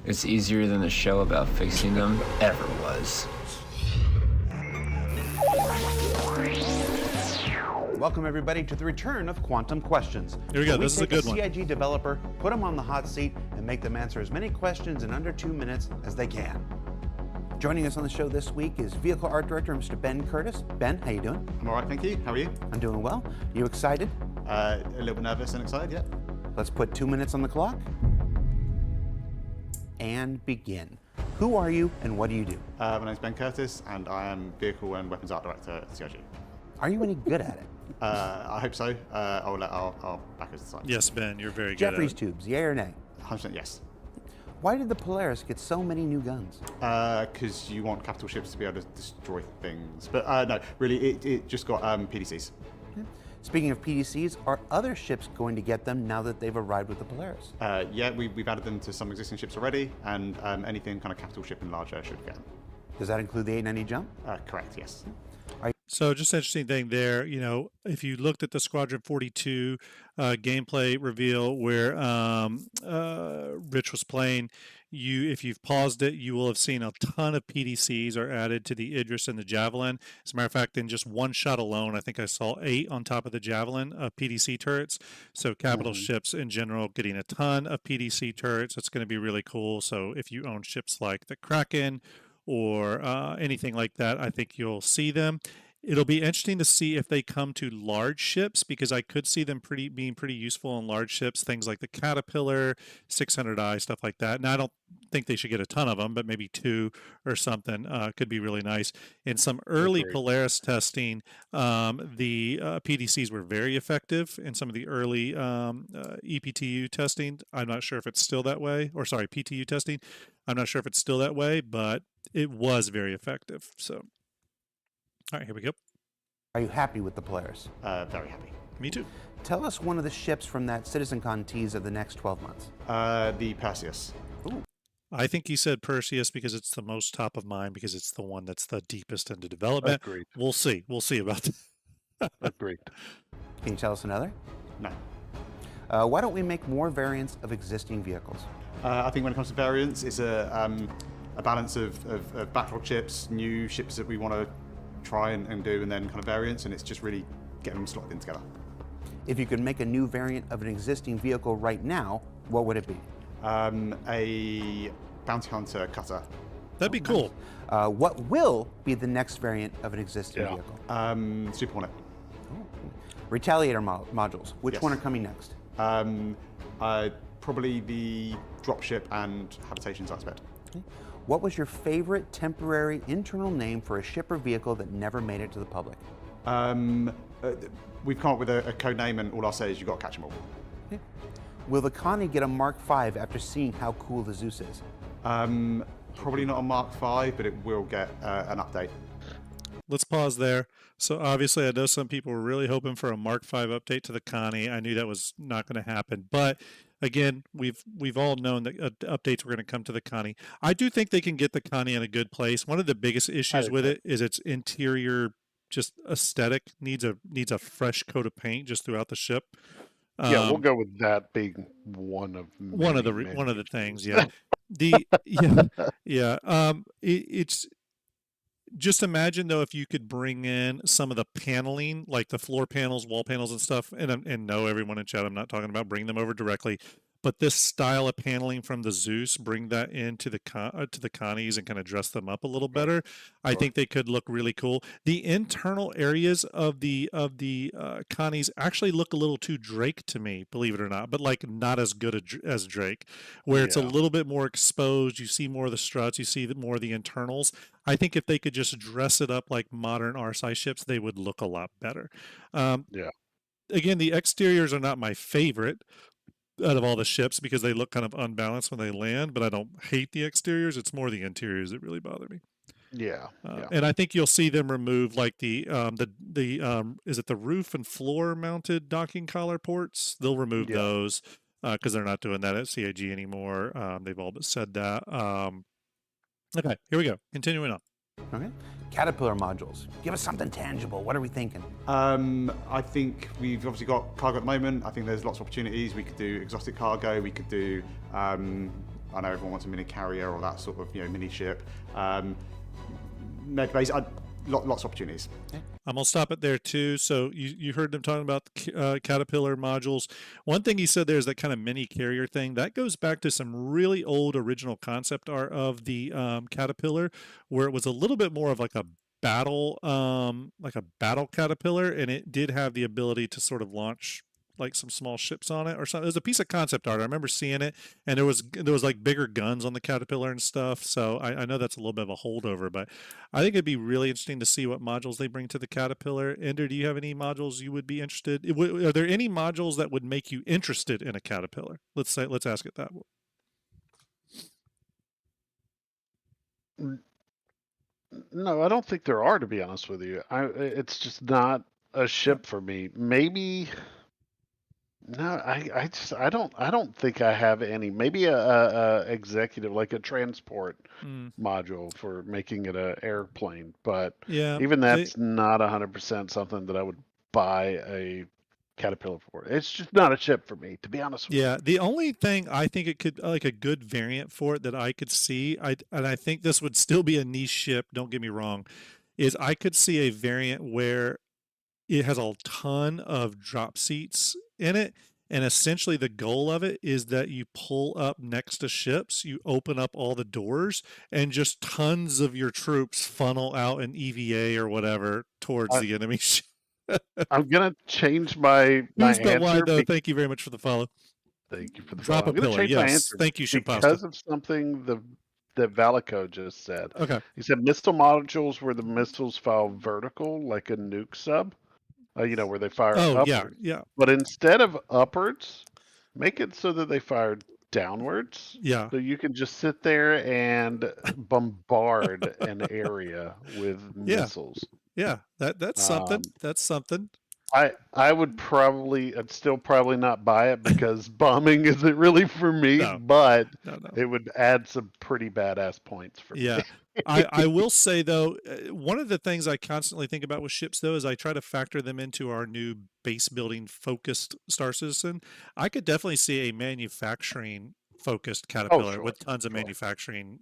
It's easier than the show about fixing them ever was. Welcome everybody to the return of Quantum Questions. Here we go. This is a good one. CIG developer, put them on the hot seat, and make them answer as many questions in under 2 minutes as they can. Joining us on the show this week is Vehicle Art Director, Mr. Ben Curtis. Ben, how you doing? I'm all right, thank you. How are you? I'm doing well. You excited? A little bit nervous and excited, yeah. Let's put 2 minutes on the clock and begin. Who are you and what do you do? My name's Ben Curtis, and I am Vehicle and Weapons Art Director at CIG. Are you any good at it? I hope so. I'll let our backers decide. Yes, Ben, you're very good Jeffries at it. tubes, yay or nay? 100% yes. Why did the Polaris get so many new guns? Because you want capital ships to be able to destroy things. But no, really, it just got PDCs. Speaking of PDCs, are other ships going to get them now that they've arrived with the Polaris? Yeah, we've added them to some existing ships already, and anything kind of capital ship and larger should get them. Does that include the 890 jump? Correct, yes. So just an interesting thing there, you know, if you looked at the Squadron 42 gameplay reveal where Rich was playing, if you've paused it, you will have seen a ton of PDCs are added to the Idris and the Javelin. As a matter of fact, in just one shot alone, I think I saw 8 on top of the Javelin PDC turrets. So capital ships in general getting a ton of PDC turrets. It's going to be really cool. So if you own ships like the Kraken or anything like that, I think you'll see them. It'll be interesting to see if they come to large ships, because I could see them being pretty useful on large ships, things like the Caterpillar, 600i, stuff like that. Now, I don't think they should get a ton of them, but maybe 2 or something could be really nice. In some early Polaris testing, the PDCs were very effective in some of the early EPTU testing. I'm not sure if it's still that way, or sorry, PTU testing. I'm not sure if it's still that way, but it was very effective. So. All right, here we go. Are you happy with the Polaris? Very happy. Me too. Tell us one of the ships from that CitizenCon tease of the next 12 months. The Perseus. Ooh. I think he said Perseus because it's the most top of mind, because it's the one that's the deepest into development. Agreed. We'll see. We'll see about that. Agreed. Can you tell us another? No. Why don't we make more variants of existing vehicles? I think when it comes to variants, it's a balance of backlog ships, new ships that we want to try and do, and then kind of variants, and it's just really getting them slotted in together. If you could make a new variant of an existing vehicle right now, what would it be? A bounty hunter cutter. That'd be cool. What will be the next variant of an existing vehicle? Super Hornet. Retaliator modules. Which Yes. one are coming next? Probably the dropship and habitations, I expect. What was your favorite temporary internal name for a ship or vehicle that never made it to the public? We've come up with a code name, and all I'll say is you've got to catch them all. Okay. Will the Connie get a Mark V after seeing how cool the Zeus is? Probably not a Mark V, but it will get an update. Let's pause there. So obviously, I know some people were really hoping for a Mark V update to the Connie. I knew that was not going to happen, but again, we've all known that updates were going to come to the Connie. I do think they can get the Connie in a good place. One of the biggest issues with it is its interior, just aesthetic needs a fresh coat of paint just throughout the ship. Yeah, we'll go with that being one of the things. Yeah, it's. Just imagine, though, if you could bring in some of the paneling, like the floor panels, wall panels and stuff, and no, everyone in chat, I'm not talking about bringing them over directly, but this style of paneling from the Zeus, bring that into the to the Connies and kind of dress them up a little better. I think they could look really cool. The internal areas of the Connies actually look a little too Drake to me, believe it or not, but like not as good as Drake, where it's a little bit more exposed. You see more of the struts, you see more of the internals. I think if they could just dress it up like modern RSI ships, they would look a lot better. Again, the exteriors are not my favorite out of all the ships because they look kind of unbalanced when they land, but I don't hate the exteriors. It's more the interiors that really bother me. And I think you'll see them remove like the is it the roof and floor mounted docking collar ports? They'll remove those because they're not doing that at CAG anymore. They've all but said that. Okay, here we go. Continuing on. Okay. Caterpillar modules. Give us something tangible. What are we thinking? I think we've obviously got cargo at the moment. I think there's lots of opportunities. We could do exotic cargo. We could do, I know everyone wants a mini carrier or that sort of mini ship. Med base, lots of opportunities. I'm gonna stop it there too. So you heard them talking about the Caterpillar modules. One thing he said there is that kind of mini carrier thing that goes back to some really old original concept art of the Caterpillar, where it was a little bit more of like a battle Caterpillar, and it did have the ability to sort of launch like some small ships on it or something. It was a piece of concept art. I remember seeing it, and there was like bigger guns on the Caterpillar and stuff. So I know that's a little bit of a holdover, but I think it'd be really interesting to see what modules they bring to the Caterpillar. Ender, do you have any modules you would be interested? Are there any modules that would make you interested in a Caterpillar? Let's ask it that way. No, I don't think there are, to be honest with you. It's just not a ship for me. Maybe. No, I don't think I have any. Maybe a executive, like a transport module for making it an airplane, but even that's not 100% something that I would buy a Caterpillar for. It's just not a ship for me, to be honest with you. The only thing I think it could like a good variant for it that I could see, and I think this would still be a niche ship, don't get me wrong, is I could see a variant where it has a ton of drop seats in it, and essentially the goal of it is that you pull up next to ships, you open up all the doors, and just tons of your troops funnel out in EVA or whatever towards the enemy ship. I'm gonna change my Who's answer. But why though? Thank you very much for the follow. Thank you for the drop follow. a pillar. Yes, thank you, Shipasta. Because of something that Valico just said. Okay. He said missile modules where the missiles fire vertical, like a nuke sub. Where they fire upwards. Yeah. But instead of upwards, make it so that they fire downwards. Yeah. So you can just sit there and bombard an area with missiles. Yeah, that's something. That's something. I would I'd still probably not buy it because bombing isn't really for me, but it would add some pretty badass points for me. I will say though, one of the things I constantly think about with ships though is I try to factor them into our new base building focused Star Citizen. I could definitely see a manufacturing focused Caterpillar with tons of manufacturing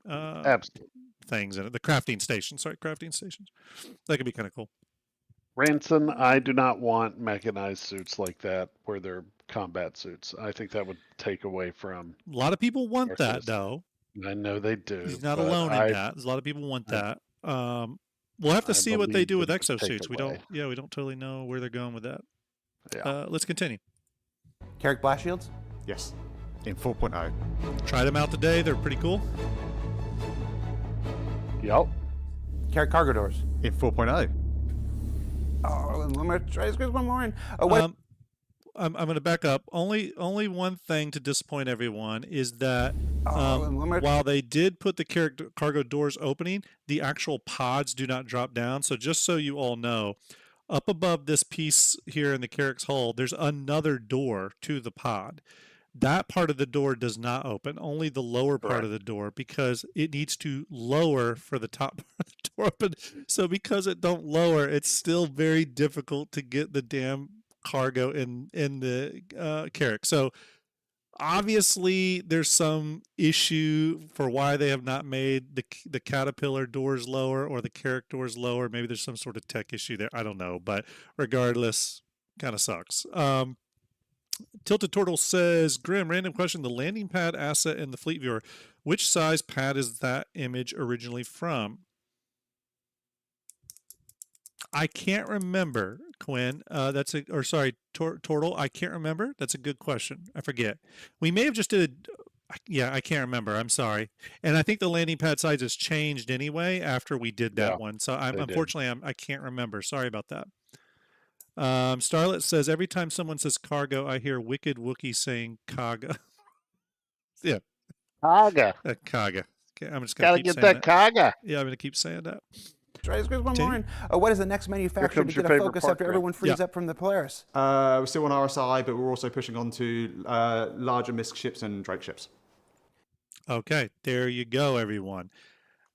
things in it. The crafting stations. That could be kind of cool. Ranson, I do not want mechanized suits like that where they're combat suits. I think that would take away from. A lot of people want that though. I know they do. He's not alone in that. There's a lot of people want that. We'll have to see what they do with exosuits. We don't totally know where they're going with that. Yeah. Let's continue. Carrick blast shields? Yes, in 4.0. Tried them out today. They're pretty cool. Yep. Carrick cargo doors? In 4.0. Oh, I'm gonna try to squeeze one more in. I'm going to back up. Only one thing to disappoint everyone is that while they did put the cargo doors opening, the actual pods do not drop down. So just so you all know, up above this piece here in the Carrick's hull, there's another door to the pod. That part of the door does not open, only the lower part of the door, because it needs to lower for the top part of the door open. So because it don't lower, it's still very difficult to get the damn cargo in the Carrick. So obviously there's some issue for why they have not made the Caterpillar doors lower or the Carrick doors lower. Maybe there's some sort of tech issue there. I don't know, but regardless, kind of sucks. Tilted Turtle says, Grim, random question. The landing pad asset in the Fleet Viewer, which size pad is that image originally from? I can't remember, Quinn. Turtle. I can't remember. That's a good question. I forget. We may have just did I can't remember. I'm sorry. And I think the landing pad size has changed anyway after we did that one. So I can't remember. Sorry about that. Starlet says, every time someone says cargo, I hear Wicked Wookie saying Kaga. Yeah. Kaga. Kaga. Okay, I'm just going to keep saying that. Kaga. Yeah, I'm going to keep saying that. Right, let's go one more in. What is the next manufacturer to get a focus after everyone frees up from the Polaris? We're still on RSI, but we're also pushing on to larger MISC ships and Drake ships. Okay, there you go, everyone.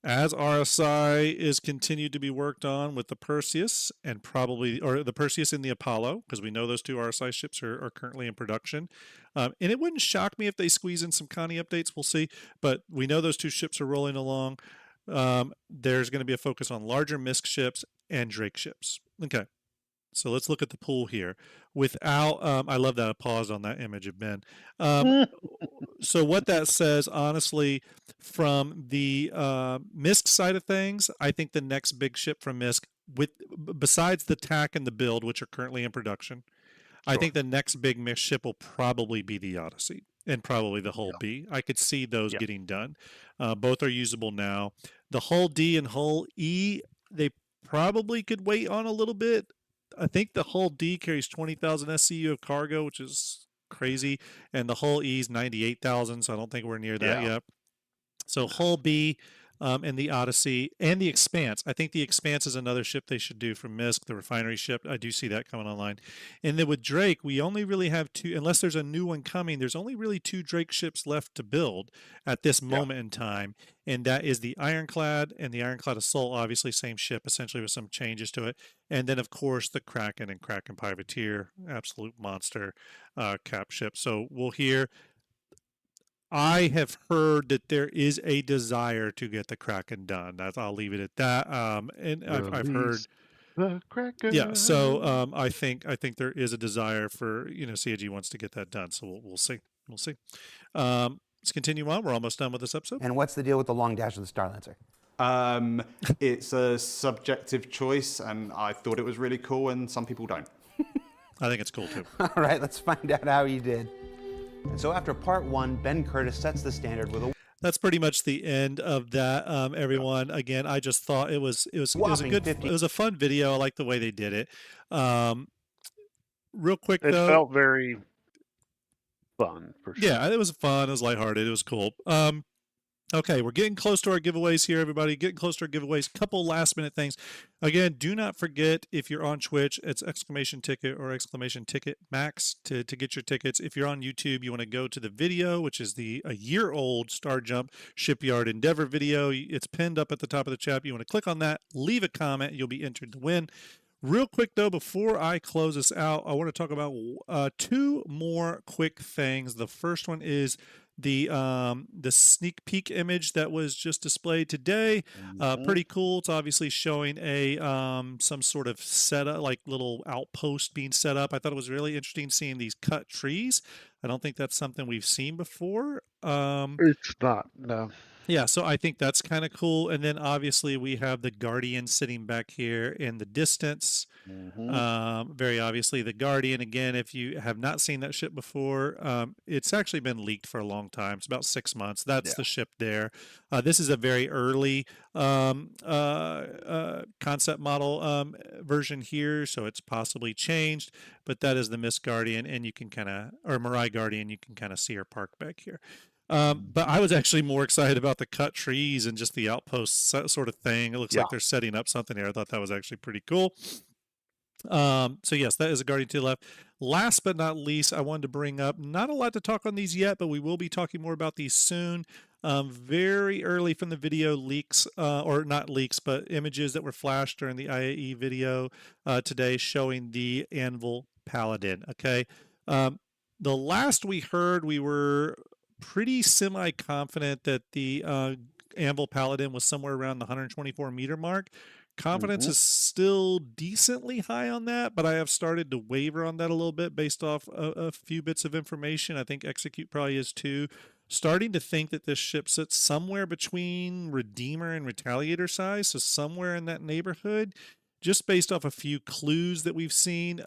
As RSI is continued to be worked on with the Perseus and the Perseus and the Apollo, because we know those two RSI ships are currently in production. And it wouldn't shock me if they squeeze in some Connie updates. We'll see. But we know those two ships are rolling along. There's going to be a focus on larger MISC ships and Drake ships. Okay. So let's look at the pool here. Without, I love that I paused on that image of Ben. So what that says, honestly, from the MISC side of things, I think the next big ship from MISC, besides the TAC and the build, which are currently in production, I think the next big MISC ship will probably be the Odyssey and probably the Hull B. I could see those getting done. Both are usable now. The Hull D and Hull E, they probably could wait on a little bit. I think the Hull D carries 20,000 SCU of cargo, which is crazy, and the Hull E is 98,000, so I don't think we're near that yet. So Hull B and the Odyssey and the Expanse. I think the Expanse is another ship they should do from MISC, the refinery ship. I do see that coming online. And then with Drake, we only really have two, unless there's a new one coming, there's only really two Drake ships left to build at this moment in time. And that is the Ironclad and the Ironclad Assault, obviously same ship, essentially with some changes to it. And then, of course, the Kraken and Kraken Privateer, absolute monster cap ship. So we'll hear. I have heard that there is a desire to get the Kraken done. I'll leave it at that. And I've heard the Kraken. Yeah, so I think there is a desire for CIG wants to get that done. So we'll see. We'll see. Let's continue on. We're almost done with this episode. And what's the deal with the long dash of the Starlancer? It's a subjective choice, and I thought it was really cool, and some people don't. I think it's cool too. All right, let's find out how you did. And so after part one, Ben Curtis sets the standard with a... That's pretty much the end of that, everyone. Again, I just thought it was a fun video. I like the way they did it. Real quick though, it felt very fun for sure. Yeah, it was fun. It was lighthearted. It was cool. Okay, we're getting close to our giveaways here, everybody. Getting close to our giveaways. Couple last-minute things. Again, do not forget, if you're on Twitch, it's !ticket or !ticket max to get your tickets. If you're on YouTube, you want to go to the video, which is a year-old Starjump Shipyard Endeavor video. It's pinned up at the top of the chat. You want to click on that, leave a comment. You'll be entered to win. Real quick, though, before I close this out, I want to talk about two more quick things. The first one is the sneak peek image that was just displayed today. Pretty cool. It's obviously showing a some sort of setup, like little outpost being set up. I thought it was really interesting seeing these cut trees. I don't think that's something we've seen before. It's not, no. Yeah, so I think that's kind of cool. And then obviously we have the Guardian sitting back here in the distance. Very obviously the Guardian. Again, if you have not seen that ship before, it's actually been leaked for a long time. It's about 6 months. That's the ship there. This is a very early concept model version here, so it's possibly changed. But that is the Miss Guardian, and you can or Mirai Guardian, you can kind of see her parked back here. But I was actually more excited about the cut trees and just the outpost sort of thing. It looks like they're setting up something here. I thought that was actually pretty cool. So yes, that is a Guardian to the left. Last but not least, I wanted to bring up, not a lot to talk on these yet, but we will be talking more about these soon. Very early from the video leaks, or not leaks, but images that were flashed during the IAE video today showing the Anvil Paladin. Okay. The last we heard, we were pretty semi-confident that the Anvil Paladin was somewhere around the 124 meter mark. Confidence Mhm. is still decently high on that, but I have started to waver on that a little bit based off a few bits of information. I think Execute probably is too. Starting to think that this ship sits somewhere between Redeemer and Retaliator size, so somewhere in that neighborhood, just based off a few clues that we've seen.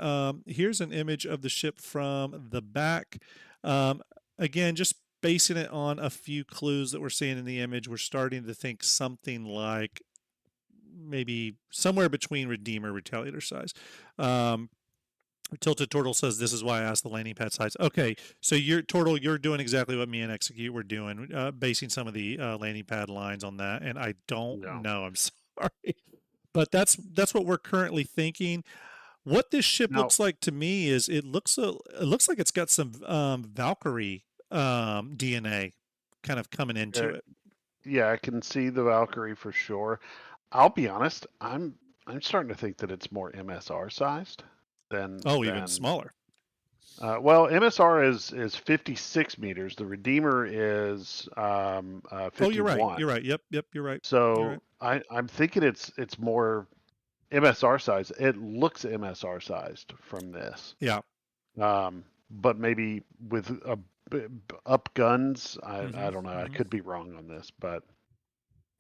Here's an image of the ship from the back. Again, just basing it on a few clues that we're seeing in the image, we're starting to think something like maybe somewhere between Redeemer, Retaliator size. Tilted Turtle says, this is why I asked the landing pad size. Okay, so Turtle, you're doing exactly what me and Execute were doing, basing some of the landing pad lines on that, and I don't know. I'm sorry. But that's what we're currently thinking. What this ship Now, looks like to me is it looks like it's got some Valkyrie DNA kind of coming into it. yeah, I can see the Valkyrie for sure. I'll be honest, I'm starting to think that it's more MSR sized than Even smaller. Well, MSR is 56 meters. The Redeemer is 51. Oh, you're right. You're right. Yep. You're right. So I'm thinking it's more MSR size. It looks MSR sized from this. Yeah. But maybe with up guns, I don't know. I could be wrong on this, but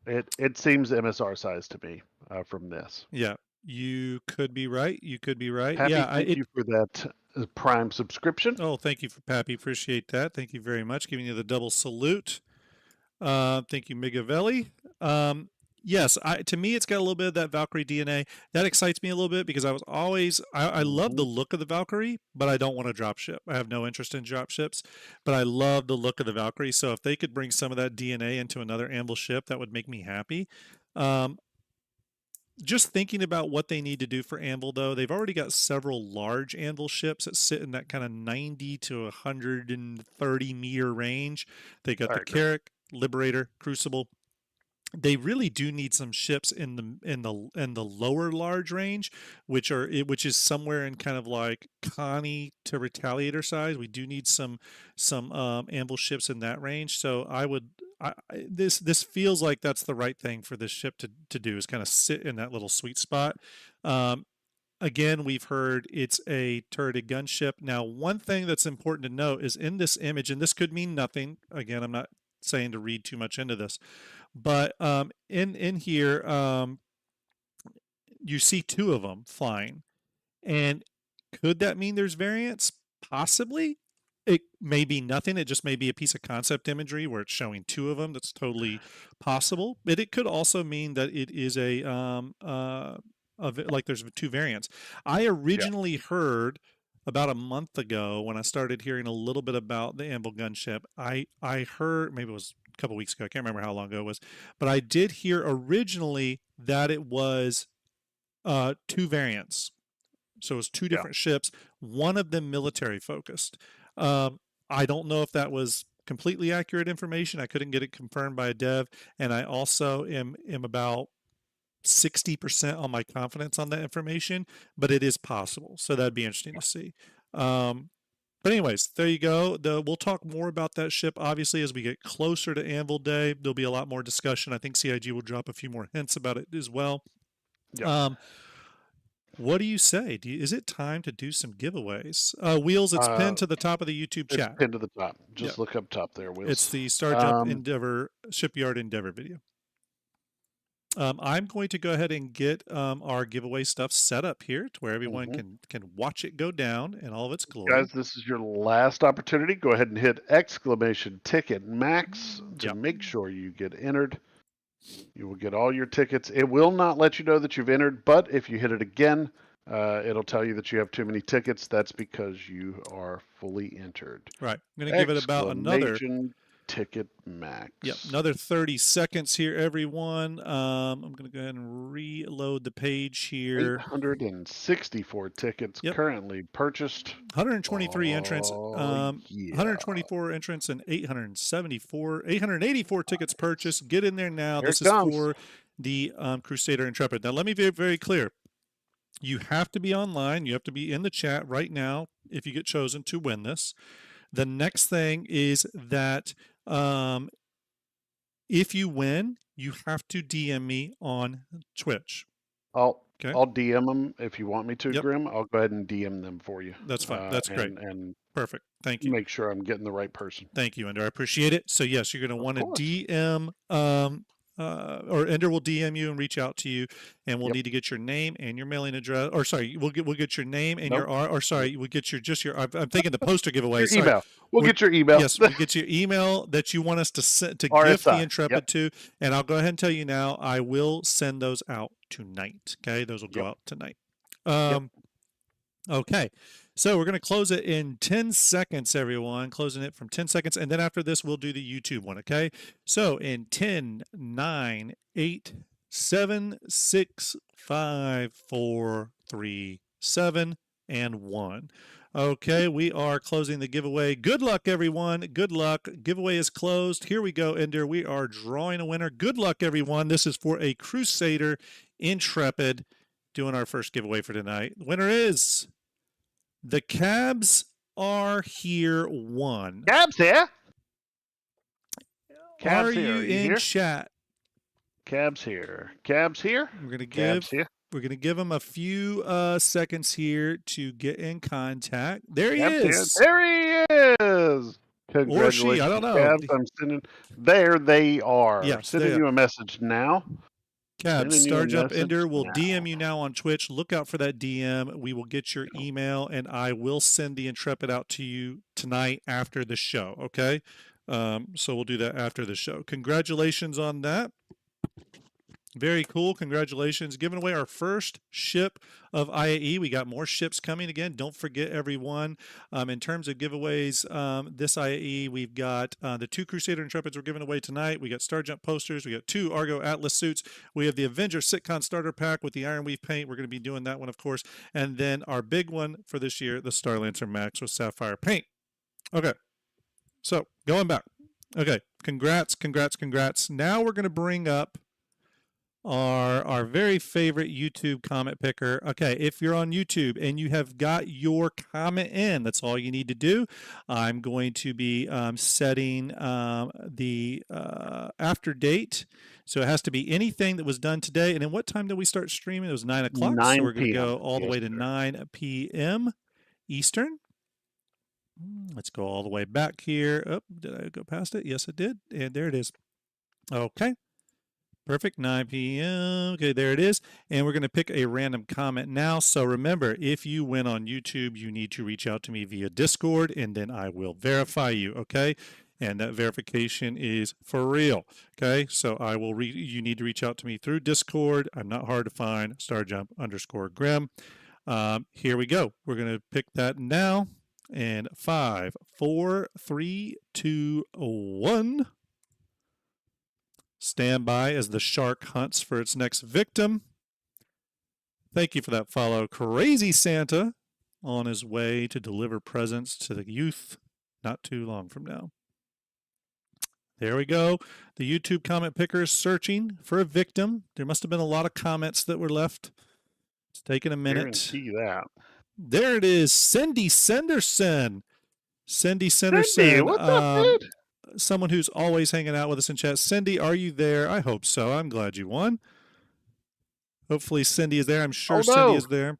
it seems MSR size to me from this. Yeah, you could be right. You could be right. Pappy, Yeah, thank you for that Prime subscription. Oh, thank you for Pappy. Appreciate that. Thank you very much. Giving you the double salute. Thank you, Migavelli. Yes, to me, it's got a little bit of that Valkyrie DNA. That excites me a little bit because I was always, I love the look of the Valkyrie, but I don't want to drop ship. I have no interest in drop ships, but I love the look of the Valkyrie. So if they could bring some of that DNA into another Anvil ship, that would make me happy. Just thinking about what they need to do for Anvil, though, they've already got several large Anvil ships that sit in that kind of 90 to 130 meter range. They got the Carrack, Liberator, Crucible. They really do need some ships in the lower large range, which is somewhere in kind of like Connie to Retaliator size. We do need some Anvil ships in that range. So this feels like that's the right thing for this ship to do, is kind of sit in that little sweet spot. Again, we've heard it's a turreted gunship. Now, one thing that's important to note is in this image, and this could mean nothing. Again, I'm not saying to read too much into this, but in here, you see two of them flying, and could that mean there's variance? Possibly. It may be nothing. It just may be a piece of concept imagery where it's showing two of them. That's totally possible. But it could also mean that it is like there's two variants. I originally heard about a month ago when I started hearing a little bit about the Anvil gunship. I heard, maybe it was a couple weeks ago, I can't remember how long ago it was, but I did hear originally that it was two variants. So it was two different ships, one of them military focused. I don't know if that was completely accurate information. I couldn't get it confirmed by a dev, and I also am about 60% on my confidence on that information, but it is possible. So that'd be interesting to see. But anyways, there you go. We'll talk more about that ship, obviously, as we get closer to Anvil Day. There'll be a lot more discussion. I think CIG will drop a few more hints about it as well. Yeah. What do you say? Is it time to do some giveaways? Wheels, it's pinned to the top of the YouTube chat. It's pinned to the top. Just look up top there, Wheels. It's the Starjump Endeavor Shipyard Endeavor video. I'm going to go ahead and get our giveaway stuff set up here to where everyone can watch it go down in all of its glory. Guys, this is your last opportunity. Go ahead and hit exclamation ticket max to make sure you get entered. You will get all your tickets. It will not let you know that you've entered, but if you hit it again, it'll tell you that you have too many tickets. That's because you are fully entered. Right. I'm going to give it about another ticket max. Yep, another 30 seconds here, everyone. I'm going to go ahead and reload the page here. 864 tickets currently purchased. 123 entrants. 124 entrants and 884 tickets purchased. Get in there now. This is for the Crusader Intrepid. Now, let me be very clear. You have to be online. You have to be in the chat right now if you get chosen to win this. The next thing is that If you win, you have to DM me on Twitch. I'll Okay. DM them if you want me to, Yep. Grim. I'll go ahead and DM them for you. That's fine. That's great. And perfect. Thank you. Make sure I'm getting the right person. Thank you, Ender. I appreciate it. So yes, you're going to want to course. DM, or Ender will DM you and reach out to you, and we'll need to get your name and your mailing address. Or sorry, we'll get your name and your or sorry, we'll get your I'm thinking the poster giveaway. Your email. We'll get your email. Yes, we get your email that you want us to send to RSI. gift the Intrepid to, and I'll go ahead and tell you now. I will send those out tonight. Okay, those will go out tonight. Okay. So we're going to close it in 10 seconds, everyone. Closing it from 10 seconds. And then after this, we'll do the YouTube one, okay? So in 10, 9, 8, 7, 6, 5, 4, 3, 7, and 1. Okay, we are closing the giveaway. Good luck, everyone. Good luck. Giveaway is closed. Here we go, Ender. We are drawing a winner. Good luck, everyone. This is for a Crusader Intrepid. Doing our first giveaway for tonight. The winner is... The Cabs are here 1. Cabs here. Cabs are you in chat? Cabs here. Cabs here. We're gonna give them a few seconds here to get in contact. There he is. There he is. Congratulations, or she. I don't know. Cabs. I'm sending. There they are. Yes, sending you a message now. Cabs, Starjump Ender will DM you now on Twitch. Look out for that DM. We will get your email, and I will send the Intrepid out to you tonight after the show, okay? So we'll do that after the show. Congratulations on that. Very cool. Congratulations. Giving away our first ship of IAE. We got more ships coming again. Don't forget, everyone. In terms of giveaways, this IAE, we've got the 2 Crusader Intrepids we're giving away tonight. We got Starjump posters. We got 2 Argo Atlas suits. We have the Avenger Sitcon starter pack with the Ironweave paint. We're going to be doing that one, of course. And then our big one for this year, the Star Lancer Max with Sapphire paint. Okay. So going back. Okay. Congrats. Now we're going to bring up our very favorite YouTube comment picker. Okay, if you're on YouTube and you have got your comment in, that's all you need to do. I'm going to be setting the after date. So it has to be anything that was done today. And then what time did we start streaming? It was 9 o'clock. 9 so we're going to p.m. go all the way to 9 p.m. Eastern. Let's go all the way back here. Oh, did I go past it? Yes, I did. And there it is. Okay. Perfect, 9 p.m. Okay, there it is. And we're going to pick a random comment now. So remember, if you win on YouTube, you need to reach out to me via Discord, and then I will verify you, okay? And that verification is for real, okay? So you need to reach out to me through Discord. I'm not hard to find, Starjump_Grim. Here we go. We're going to pick that now. And 5, 4, 3, 2, 1. Stand by as the shark hunts for its next victim. Thank you for that follow. Crazy Santa on his way to deliver presents to the youth not too long from now. There we go. The YouTube comment picker is searching for a victim. There must have been a lot of comments that were left. It's taking a minute. Guarantee that. There it is. Cindy Senderson. Cindy, what's up, dude? Someone who's always hanging out with us in chat. Cindy, are you there? I hope so. I'm glad you won. Hopefully Cindy is there. I'm sure Cindy is there.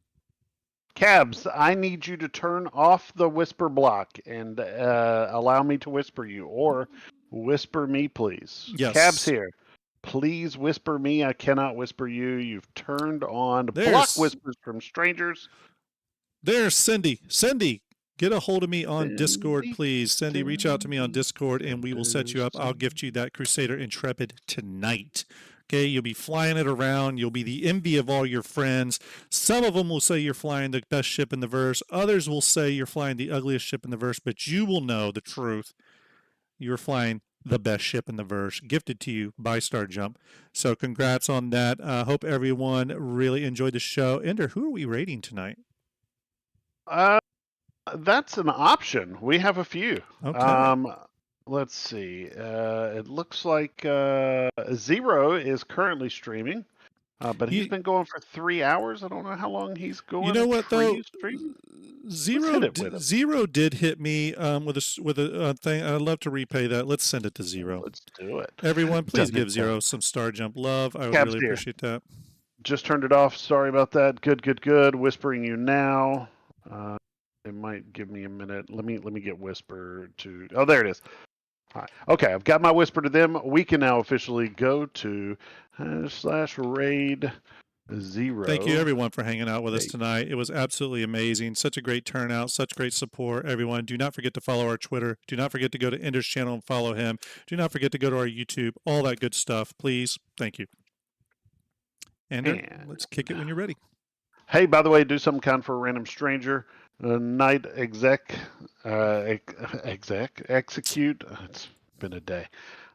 Cabs, I need you to turn off the whisper block and allow me to whisper you, or whisper me, please. Yes. Cabs here. Please whisper me. I cannot whisper you. You've turned on block whispers from strangers. There's Cindy. Cindy, get a hold of me on Discord, please. Cindy, reach out to me on Discord, and we will set you up. I'll gift you that Crusader Intrepid tonight. Okay, you'll be flying it around. You'll be the envy of all your friends. Some of them will say you're flying the best ship in the verse. Others will say you're flying the ugliest ship in the verse, but you will know the truth. You're flying the best ship in the verse, gifted to you by Starjump. So congrats on that. Hope everyone really enjoyed the show. Ender, who are we rating tonight? That's an option. We have a few. Okay. Let's see. It looks like Zero is currently streaming. But he's been going for 3 hours. I don't know how long he's going. You know what though? Zero did hit me with a thing. I'd love to repay that. Let's send it to Zero. Let's do it. Everyone, please give Zero some Starjump love. I would really appreciate that. Just turned it off. Sorry about that. Good. Whispering you now. It might give me a minute. Let me get Whisper to. Oh, there it is. All right. Okay, I've got my Whisper to them. We can now officially go to /raid 0. Thank you, everyone, for hanging out with us tonight. It was absolutely amazing. Such a great turnout, such great support. Everyone, do not forget to follow our Twitter. Do not forget to go to Ender's channel and follow him. Do not forget to go to our YouTube. All that good stuff, please. Thank you. Ender, let's kick it when you're ready. Hey, by the way, do something kind for a random stranger. Night execute. It's been a day.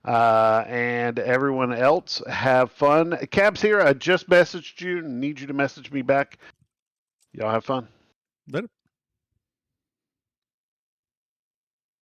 And everyone else, have fun. Cab's here. I just messaged you. Need you to message me back. Y'all have fun. Later.